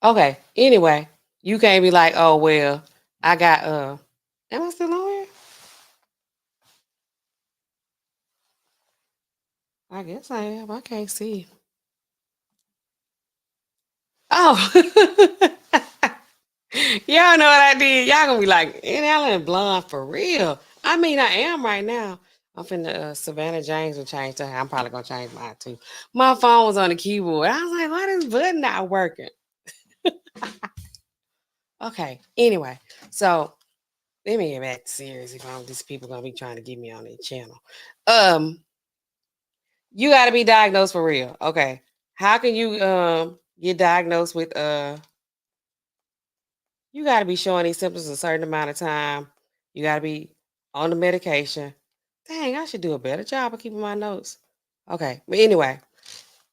A: Okay. Anyway, you can't be like, oh, well, I got, am I still on here? I guess I am. I can't see. Oh. Y'all know what I did. Y'all gonna be like, Allen blonde for real. I mean, I am right now. I'm finna Savannah James will change to her. I'm probably gonna change mine too. My phone was on the keyboard. I was like, why this button not working? Okay. Anyway, so let me get back to serious. If these people gonna be trying to get me on their channel. You gotta be diagnosed for real. Okay. How can you get diagnosed with you got to be showing these symptoms a certain amount of time. You got to be on the medication. Dang, I should do a better job of keeping my notes. Okay. But anyway,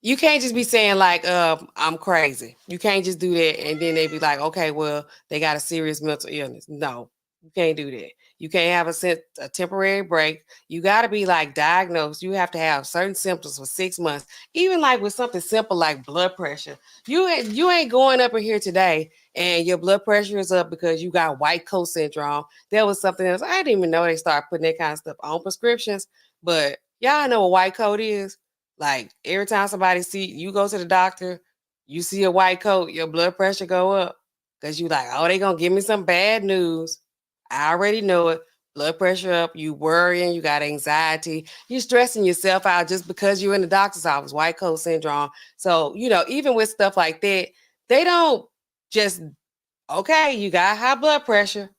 A: you can't just be saying like, I'm crazy. You can't just do that. And then they be like, okay, well, they got a serious mental illness. No, you can't do that. You can't have a temporary break. You got to be like diagnosed. You have to have certain symptoms for 6 months. Even like with something simple like blood pressure. You ain't going up in here today and your blood pressure is up because you got white coat syndrome. There was something else. I didn't even know they started putting that kind of stuff on prescriptions. But y'all know what white coat is. Like every time somebody you go to the doctor, you see a white coat, your blood pressure go up because you like, oh, they gonna give me some bad news. I already know it. Blood pressure up, you worrying, you got anxiety, you're stressing yourself out just because you're in the doctor's office, white coat syndrome. So, even with stuff like that, they don't just okay, you got high blood pressure.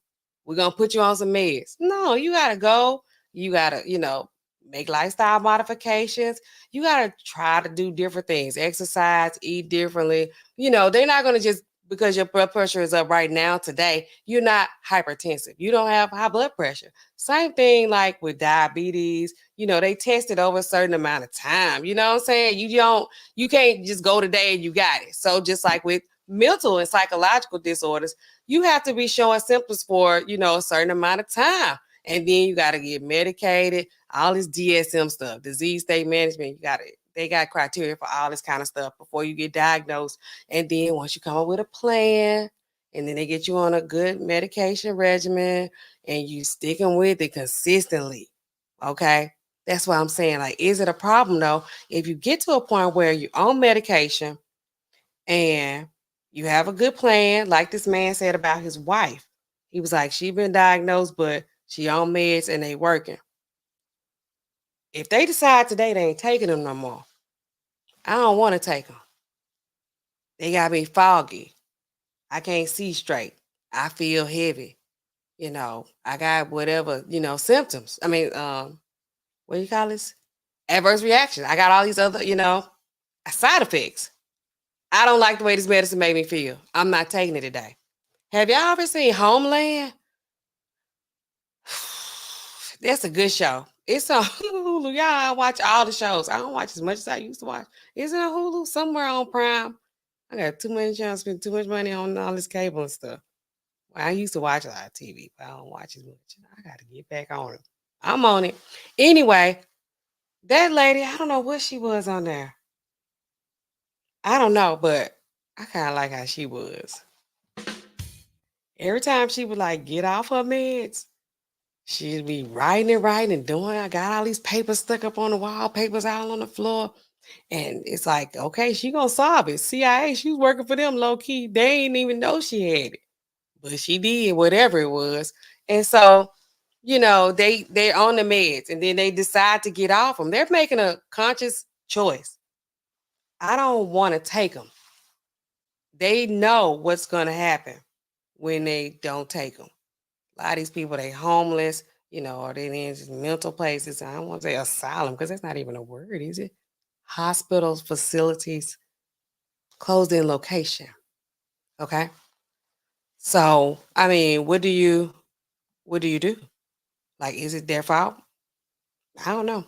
A: We're going to put you on some meds. No, you got to go. You got to, make lifestyle modifications. You got to try to do different things, exercise, eat differently. They're not going to just, because your blood pressure is up right now today, you're not hypertensive. You don't have high blood pressure. Same thing like with diabetes. They test it over a certain amount of time. You know what I'm saying? You can't just go today and you got it. So just like with mental and psychological disorders, you have to be showing symptoms for, a certain amount of time. And then you got to get medicated, all this DSM stuff, disease state management. They got criteria for all this kind of stuff before you get diagnosed. And then once you come up with a plan, and then they get you on a good medication regimen and you sticking with it consistently. Okay. That's what I'm saying. Like, is it a problem though? If you get to a point where you're on medication and you have a good plan, like this man said about his wife. He was like, she been diagnosed, but she on meds and they working. If they decide today they ain't taking them no more, I don't want to take them. They got me foggy. I can't see straight. I feel heavy. I got whatever, symptoms. I mean, what do you call this? Adverse reaction. I got all these other, side effects. I don't like the way this medicine made me feel. I'm not taking it today. Have y'all ever seen Homeland? That's a good show. It's on Hulu. Y'all, I watch all the shows. I don't watch as much as I used to watch. Is it on Hulu? Somewhere on Prime. I got too much time to spend too much money on all this cable and stuff. Well, I used to watch a lot of TV, but I don't watch as much. I got to get back on it. I'm on it. Anyway, that lady, I don't know what she was on there. I don't know, but I kind of like how she was. Every time she would like get off her meds, she'd be writing and doing. I got all these papers stuck up on the wall, papers all on the floor. And it's like, okay, she gonna solve it. CIA, she was working for them low key. They didn't even know she had it. But she did, whatever it was. And so, they're on the meds and then they decide to get off them. They're making a conscious choice. I don't want to take them. They know what's going to happen when they don't take them. A lot of these people, they homeless, or they in just mental places. I don't want to say asylum because that's not even a word, is it? Hospitals, facilities, closed in location. Okay. So, I mean, what do you do? Like, is it their fault? I don't know.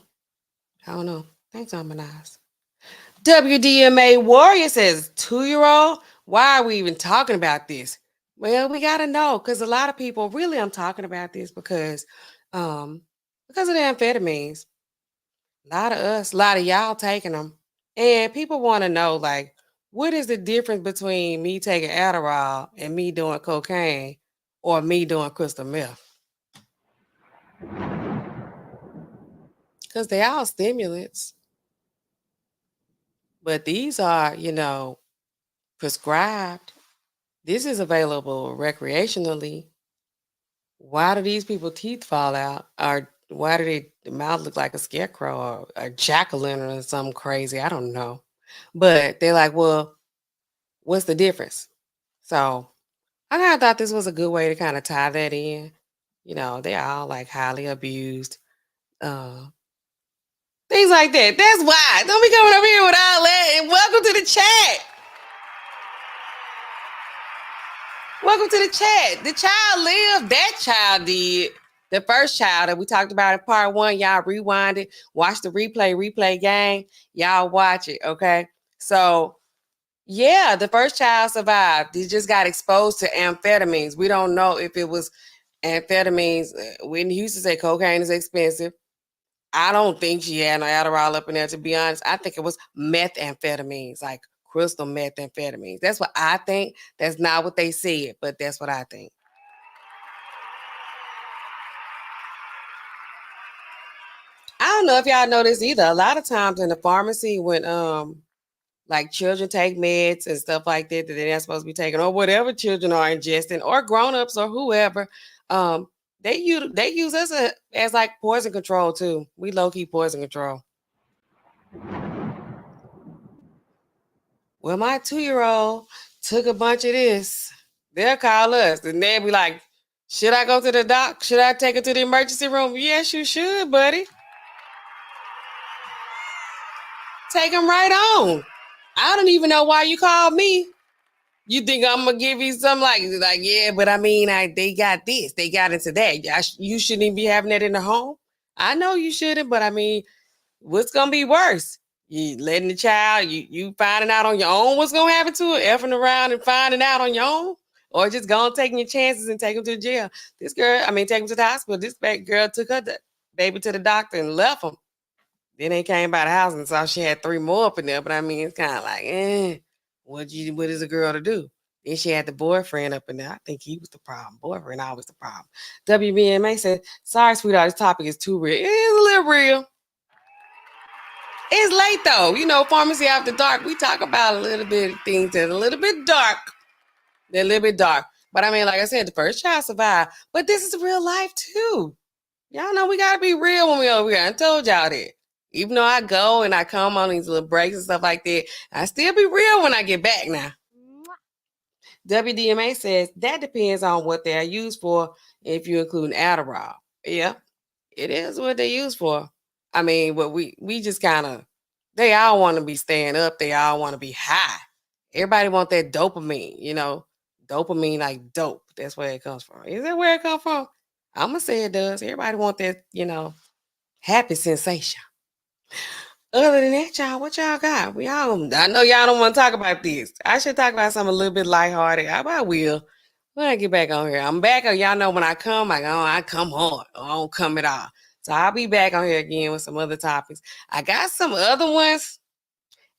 A: Thanks, Harmonize. WDMA Warrior says, 2-year-old, why are we even talking about this? Well, we got to know because a lot of people, really, I'm talking about this because of the amphetamines. A lot of y'all taking them. And people want to know, like, what is the difference between me taking Adderall and me doing cocaine or me doing crystal meth? Because they all stimulants. But these are, prescribed. This is available recreationally. Why do these people teeth fall out? Or why do the mouth look like a scarecrow or a jack-o'-lantern or something crazy? I don't know. But they're like, well, what's the difference? So I kind of thought this was a good way to kind of tie that in. They're all like highly abused. Things like that. That's why. Don't be coming over here with all that. And welcome to the chat. Welcome to the chat. The child lived. That child did. The first child that we talked about in part 1, y'all rewind it. Watch the replay gang. Y'all watch it, okay? So, yeah, the first child survived. He just got exposed to amphetamines. We don't know if it was amphetamines. Whitney Houston said cocaine is expensive. I don't think she had no Adderall up in there, to be honest. I think it was methamphetamines, like crystal methamphetamines. That's what I think. That's not what they said, but that's what I think. I don't know if y'all know this either. A lot of times in the pharmacy when like children take meds and stuff like that that they're not supposed to be taking, or whatever children are ingesting, or grown-ups or whoever, they use us as like poison control too. We low-key poison control. Well, my 2-year-old took a bunch of this. They'll call us and they'll be like, should I go to the doc? Should I take her to the emergency room? Yes, you should, buddy. Take them right on. I don't even know why you called me. You think I'm gonna give you something like yeah, but I mean, they got this, they got into that. You shouldn't even be having that in the home. I know you shouldn't, but I mean, what's gonna be worse? You letting the child, you finding out on your own what's gonna happen to it, effing around and finding out on your own, or just going taking your chances and take him to jail. This girl, I mean, take him to the hospital. This girl took her baby to the doctor and left him. Then they came by the house and saw she had 3 more up in there. But I mean, it's kind of like, what is a girl to do? Then she had the boyfriend up in there. I think he was the problem. Boyfriend always the problem. WBMA said, sorry, sweetheart, this topic is too real. It is a little real. It's late though. You know, Pharmacy After Dark, we talk about a little bit of things that are a little bit dark. They're a little bit dark. But I mean, like I said, the first child survived. But this is real life too. Y'all know we got to be real when we over here. I told y'all that. Even though I go and I come on these little breaks and stuff like that, I still be real when I get back now. WDMA says that depends on what they are used for if you include Adderall. Yeah, it is what they use for. I mean, but we just kind of, they all want to be staying up. They all want to be high. Everybody want that dopamine, you know, dopamine like dope. That's where it comes from. Is that where it comes from? I'm going to say it does. Everybody want that, you know, happy sensation. Other than that, y'all, what y'all got? I know y'all don't want to talk about this. I should talk about something a little bit lighthearted. I will. When I get back on here, I'm back. Y'all know when I come, I come hard. I don't come at all. So I'll be back on here again with some other topics. I got some other ones.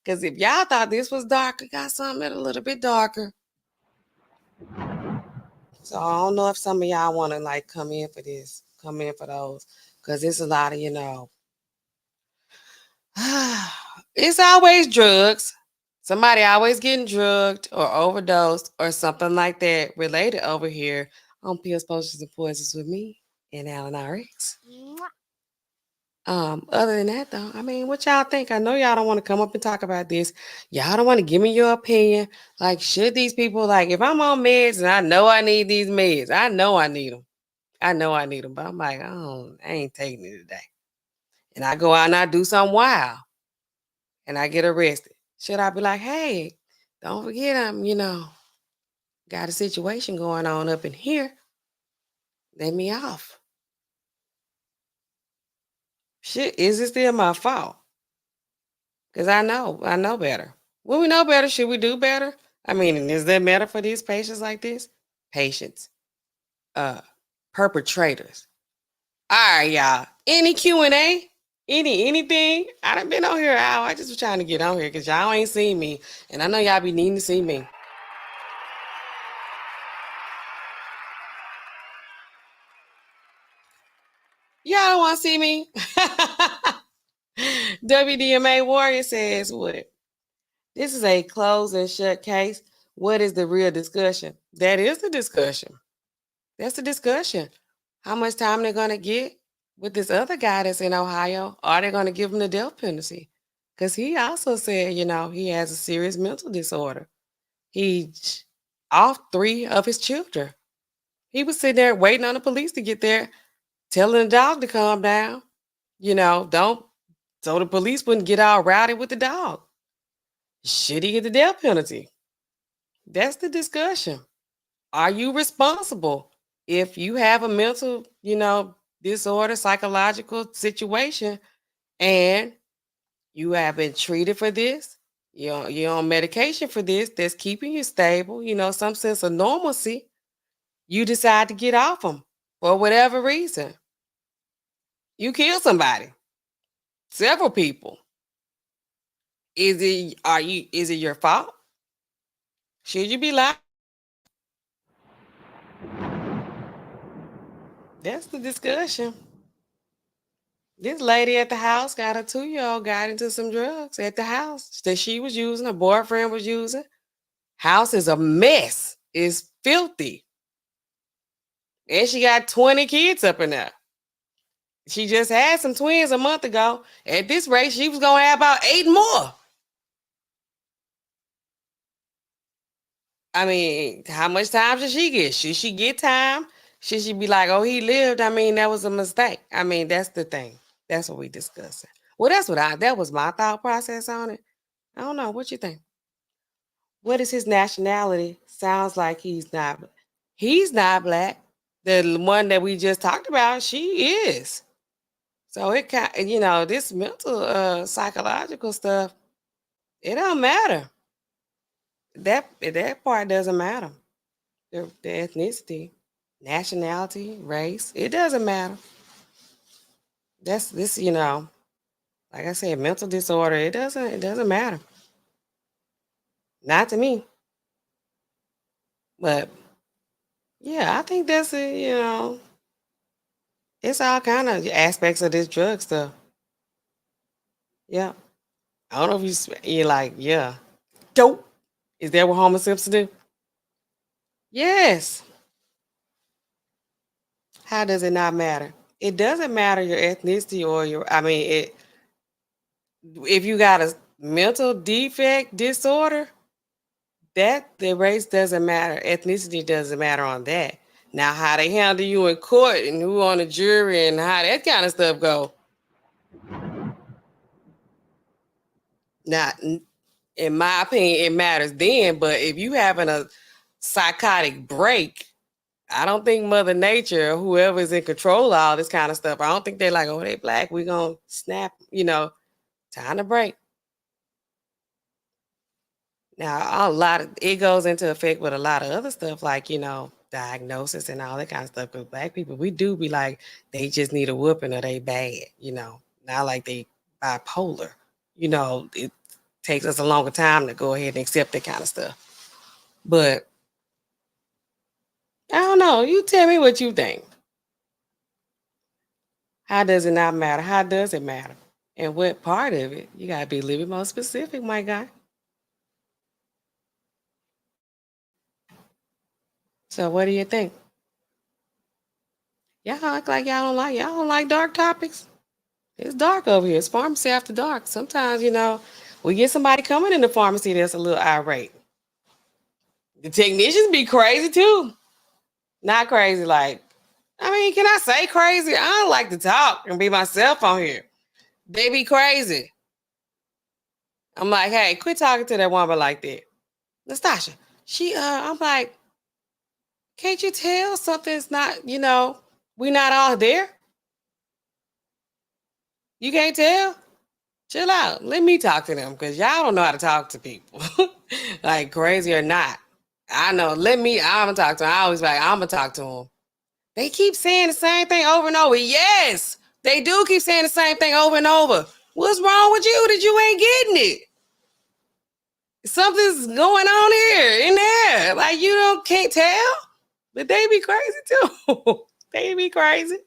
A: Because if y'all thought this was dark, I got something that's a little bit darker. So I don't know if some of y'all want to like come in for this. Come in for those. Because it's a lot of, you know, it's always drugs. Somebody always getting drugged or overdosed or something like that related over here on Pills, Potions, and Poisons with me and NAllenRx. Other than that, though, I mean, what y'all think? I know y'all don't want to come up and talk about this. Y'all don't want to give me your opinion. Like, should these people, like, if I'm on meds and I know I need these meds, I know I need them. I know I need them, but I'm like, I ain't taking it today. And I go out and I do something wild and I get arrested. Should I be like, hey, don't forget I'm, you know, got a situation going on up in here. Let me off. Shit, is it still my fault? Because I know better. When we know better, should we do better? I mean, is that better for these patients like this? Patients. Perpetrators. All right, y'all. Any Q&A? Anything? I done been on here an hour. I just was trying to get on here because y'all ain't seen me. And I know y'all be needing to see me. Y'all don't want to see me? WDMA Warrior says what? This is a closed and shut case. What is the real discussion? That is the discussion. That's the discussion. How much time they're going to get with this other guy that's in Ohio? Are they going to give him the death penalty? Because he also said, you know, he has a serious mental disorder. He off 3 of his children. He was sitting there waiting on the police to get there, telling the dog to calm down. You know, so the police wouldn't get all rowdy with the dog. Should he get the death penalty? That's the discussion. Are you responsible if you have a mental, you know, disorder, psychological situation, and you have been treated for this? You're on medication for this that's keeping you stable, you know, some sense of normalcy. You decide to get off them for whatever reason. You kill somebody, several people. Is it your fault? Should you be liable? That's the discussion. This lady at the house got a 2-year-old got into some drugs at the house that she was using, her boyfriend was using. House is a mess. It's filthy. And she got 20 kids up in there. She just had some twins a month ago. At this rate, she was going to have about 8 more. I mean, how much time should she get? Should she get time? Should she be like, oh, he lived? I mean, that was a mistake. I mean, that's the thing. That's what we discussing. Well, that was my thought process on it. I don't know. What you think? What is his nationality? Sounds like he's not black. The one that we just talked about, she is. So it kind this mental psychological stuff, it don't matter. That part doesn't matter. The ethnicity, nationality, race, it doesn't matter. That's this, like I said, mental disorder, it doesn't matter. Not to me. But yeah, I think that's it, it's all kind of aspects of this drug stuff. Yeah. I don't know if you're like, yeah. Dope. Is that what Homer Simpson do? Yes. How does it not matter? It doesn't matter your ethnicity or if you got a mental defect disorder, that the race doesn't matter. Ethnicity doesn't matter on that. Now, how they handle you in court and who on the jury and how that kind of stuff go. Now, in my opinion, it matters then. But if you having a psychotic break, I don't think Mother Nature or whoever is in control of all this kind of stuff, I don't think they're like, oh, they black, we gonna snap, time to break. Now, it goes into effect with a lot of other stuff like, diagnosis and all that kind of stuff. Because black people, we do be like, they just need a whooping or they bad, not like they bipolar. It takes us a longer time to go ahead and accept that kind of stuff. But I don't know. You tell me what you think. How does it not matter? How does it matter? And what part of it? You got to be a little bit more specific, my guy. So what do you think? Y'all act like y'all don't like dark topics. It's dark over here. It's pharmacy after dark. Sometimes, we get somebody coming in the pharmacy that's a little irate. The technicians be crazy too. Not crazy like, can I say crazy? I don't like to talk and be myself on here. They be crazy. I'm like, hey, quit talking to that woman like that. Nastasha, I'm like, can't you tell something's not, we're not all there? You can't tell? Chill out. Let me talk to them because y'all don't know how to talk to people. Like crazy or not. I know. I'm going to talk to them. I always like, I'm going to talk to them. They keep saying the same thing over and over. Yes, they do keep saying the same thing over and over. What's wrong with you that you ain't getting it? Something's going on here in there. Like can't tell? But they be crazy too. They be crazy.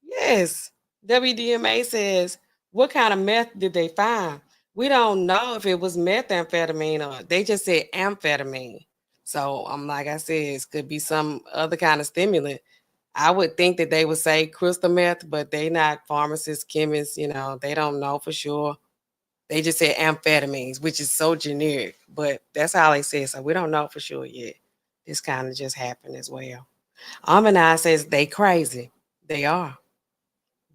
A: Yes. WDMA says, what kind of meth did they find? We don't know if it was methamphetamine or they just said amphetamine. So like I said, it could be some other kind of stimulant. I would think that they would say crystal meth, but they not pharmacists, chemists, they don't know for sure. They just said amphetamines, which is so generic, but that's how they say it. So we don't know for sure yet. This kind of just happened as well. Amanai says they crazy. They are.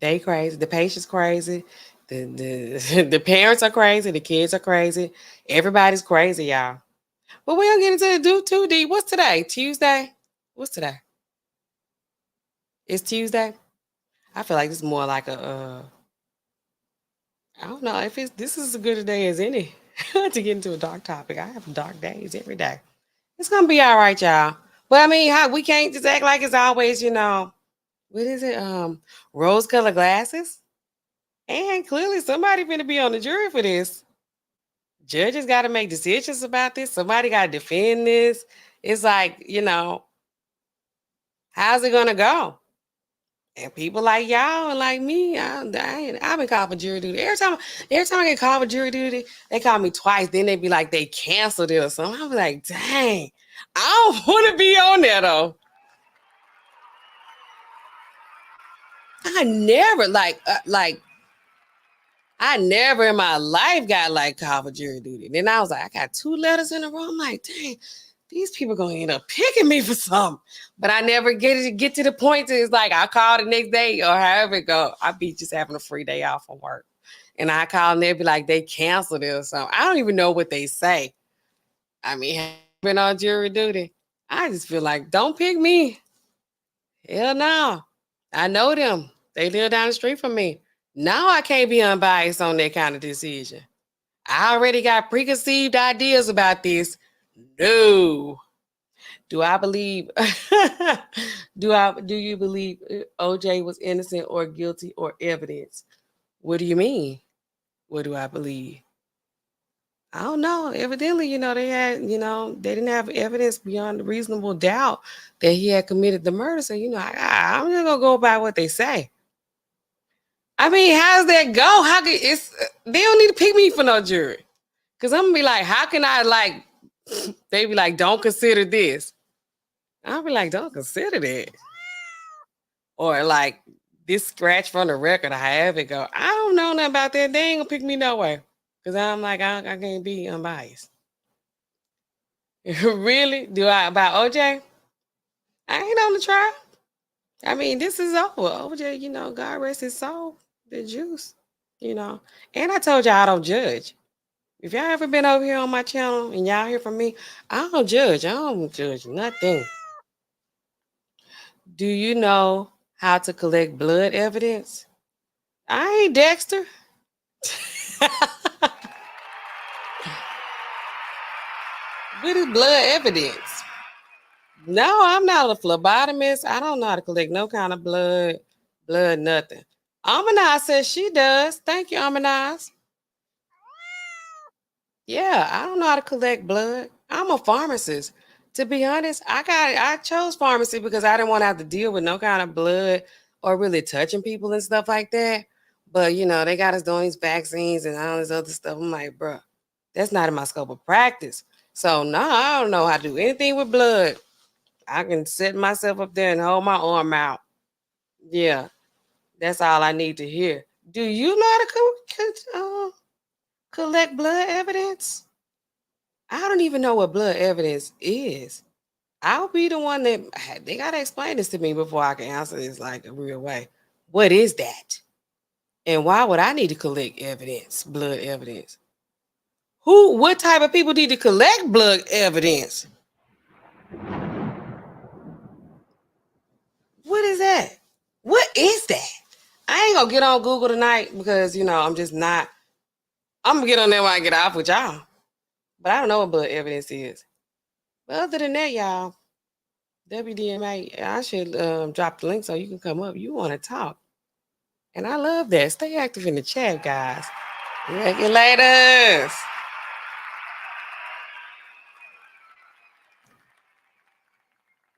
A: They crazy. The patient's crazy. The parents are crazy. The kids are crazy. Everybody's crazy, y'all. But we don't get into the too deep. What's today? Tuesday? What's today? It's Tuesday. I feel like this is more like I don't know if this is as good a day as any to get into a dark topic. I have dark days every day. It's gonna be all right, y'all. But we can't just act like it's always, what is it? Rose-colored glasses. And clearly somebody gonna be on the jury for this. Judges got to make decisions about this. Somebody got to defend this. It's like, how's it gonna go? And people like y'all and like me, I've been called for jury duty. Every time I get called for jury duty, they call me twice. Then they be like, they canceled it or something. I'm like, dang, I don't want to be on there though. I never like I never in my life got like called for jury duty. Then I was like, I got 2 letters in a row. I'm like, dang, these people gonna end up picking me for something. But I never get to the point that it's like I call the next day or however it go. I be just having a free day off from work. And I call and they'll be like, they canceled it or something. I don't even know what they say. I mean, have you been on jury duty? I just feel like, don't pick me. Hell no. I know them. They live down the street from me. Now I can't be unbiased on that kind of decision. I already got preconceived ideas about this. No. Do I believe do you believe OJ was innocent or guilty or evidence? What do you mean? What do I believe? I don't know. Evidently, they didn't have evidence beyond reasonable doubt that he had committed the murder. So, I'm just gonna go by what they say. I mean, how does that go? How can they don't need to pick me for no jury. Cause I'm gonna be like, how can I they be like, don't consider this. I'll be like, don't consider that. Or like this scratch from the record, however it go. I don't know nothing about that. They ain't gonna pick me no way. Cause I'm like, I can't be unbiased. Really? About OJ? I ain't on the trial. I mean, this is over. OJ, God rest his soul. The juice, And I told y'all I don't judge. If y'all ever been over here on my channel and y'all hear from me, I don't judge. I don't judge nothing. Do you know how to collect blood evidence? I ain't Dexter. What is blood evidence? No, I'm not a phlebotomist. I don't know how to collect no kind of blood, nothing. Amanaz says she does. Thank you, Amanaz. Yeah, I don't know how to collect blood. I'm a pharmacist. To be honest, I chose pharmacy because I didn't want to have to deal with no kind of blood or really touching people and stuff like that. But they got us doing these vaccines and all this other stuff. I'm like, bro, that's not in my scope of practice. So no, I don't know how to do anything with blood. I can set myself up there and hold my arm out. Yeah, that's all I need to hear. Do you know how to collect blood evidence? I don't even know what blood evidence is. I'll be the one that they gotta explain this to me before I can answer this like a real way. What is that? And why would I need to collect evidence, blood evidence? What type of people need to collect blood evidence? What is that? What is that? I ain't gonna get on Google tonight because I'm just not. I'm gonna get on there when I get off with y'all. But I don't know what blood evidence is. But other than that, y'all, WDMA, I should drop the link so you can come up. You want to talk. And I love that. Stay active in the chat, guys. Regulators.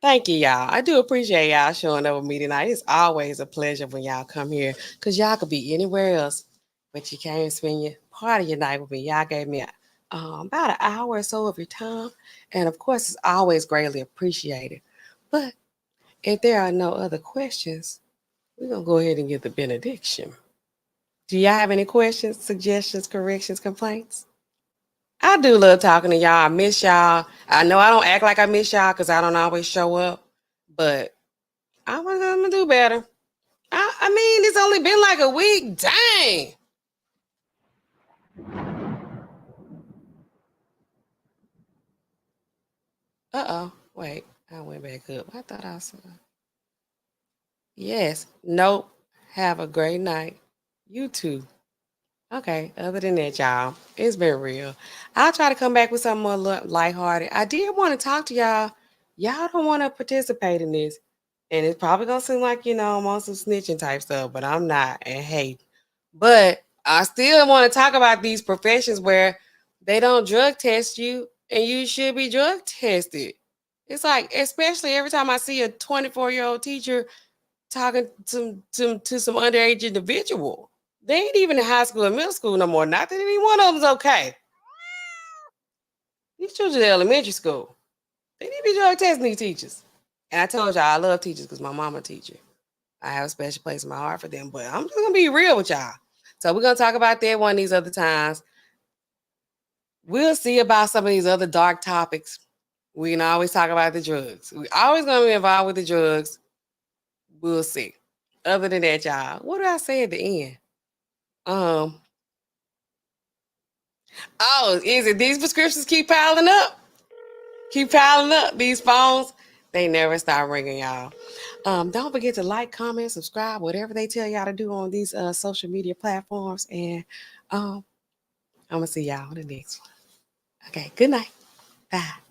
A: Thank you, y'all. I do appreciate y'all showing up with me tonight. It's always a pleasure when y'all come here because y'all could be anywhere else, but you came spend your part of your night with me. Y'all gave me about an hour or so of your time. And of course, it's always greatly appreciated. But if there are no other questions, we're going to go ahead and get the benediction. Do y'all have any questions, suggestions, corrections, complaints? I do love talking to y'all. I miss y'all. I know I don't act like I miss y'all because I don't always show up, but I'm gonna do better. I mean, it's only been like a week. Dang. Uh-oh. Wait, I went back up. I thought I saw. Yes. Nope. Have a great night. You too. Okay, other than that, y'all, it's been real. I'll try to come back with something more lighthearted. I did want to talk to y'all. Y'all don't want to participate in this. And it's probably going to seem like, I'm on some snitching type stuff, but I'm not. And hey, but I still want to talk about these professions where they don't drug test you and you should be drug tested. It's like, especially every time I see a 24-year-old teacher talking to some underage individual. They ain't even in high school or middle school no more. Not that any one of them's okay. These children in elementary school. They need to be drug testing these teachers. And I told y'all I love teachers because my mama a teacher. I have a special place in my heart for them. But I'm just gonna be real with y'all. So we're gonna talk about that one of these other times. We'll see about some of these other dark topics. We can always talk about the drugs. We always gonna be involved with the drugs. We'll see. Other than that, y'all, what did I say at the end? Oh, is it these prescriptions keep piling up? Keep piling up. These phones, they never stop ringing, y'all. Don't forget to like, comment, subscribe, whatever they tell y'all to do on these social media platforms. And I'm gonna see y'all on the next one. Okay, good night. Bye.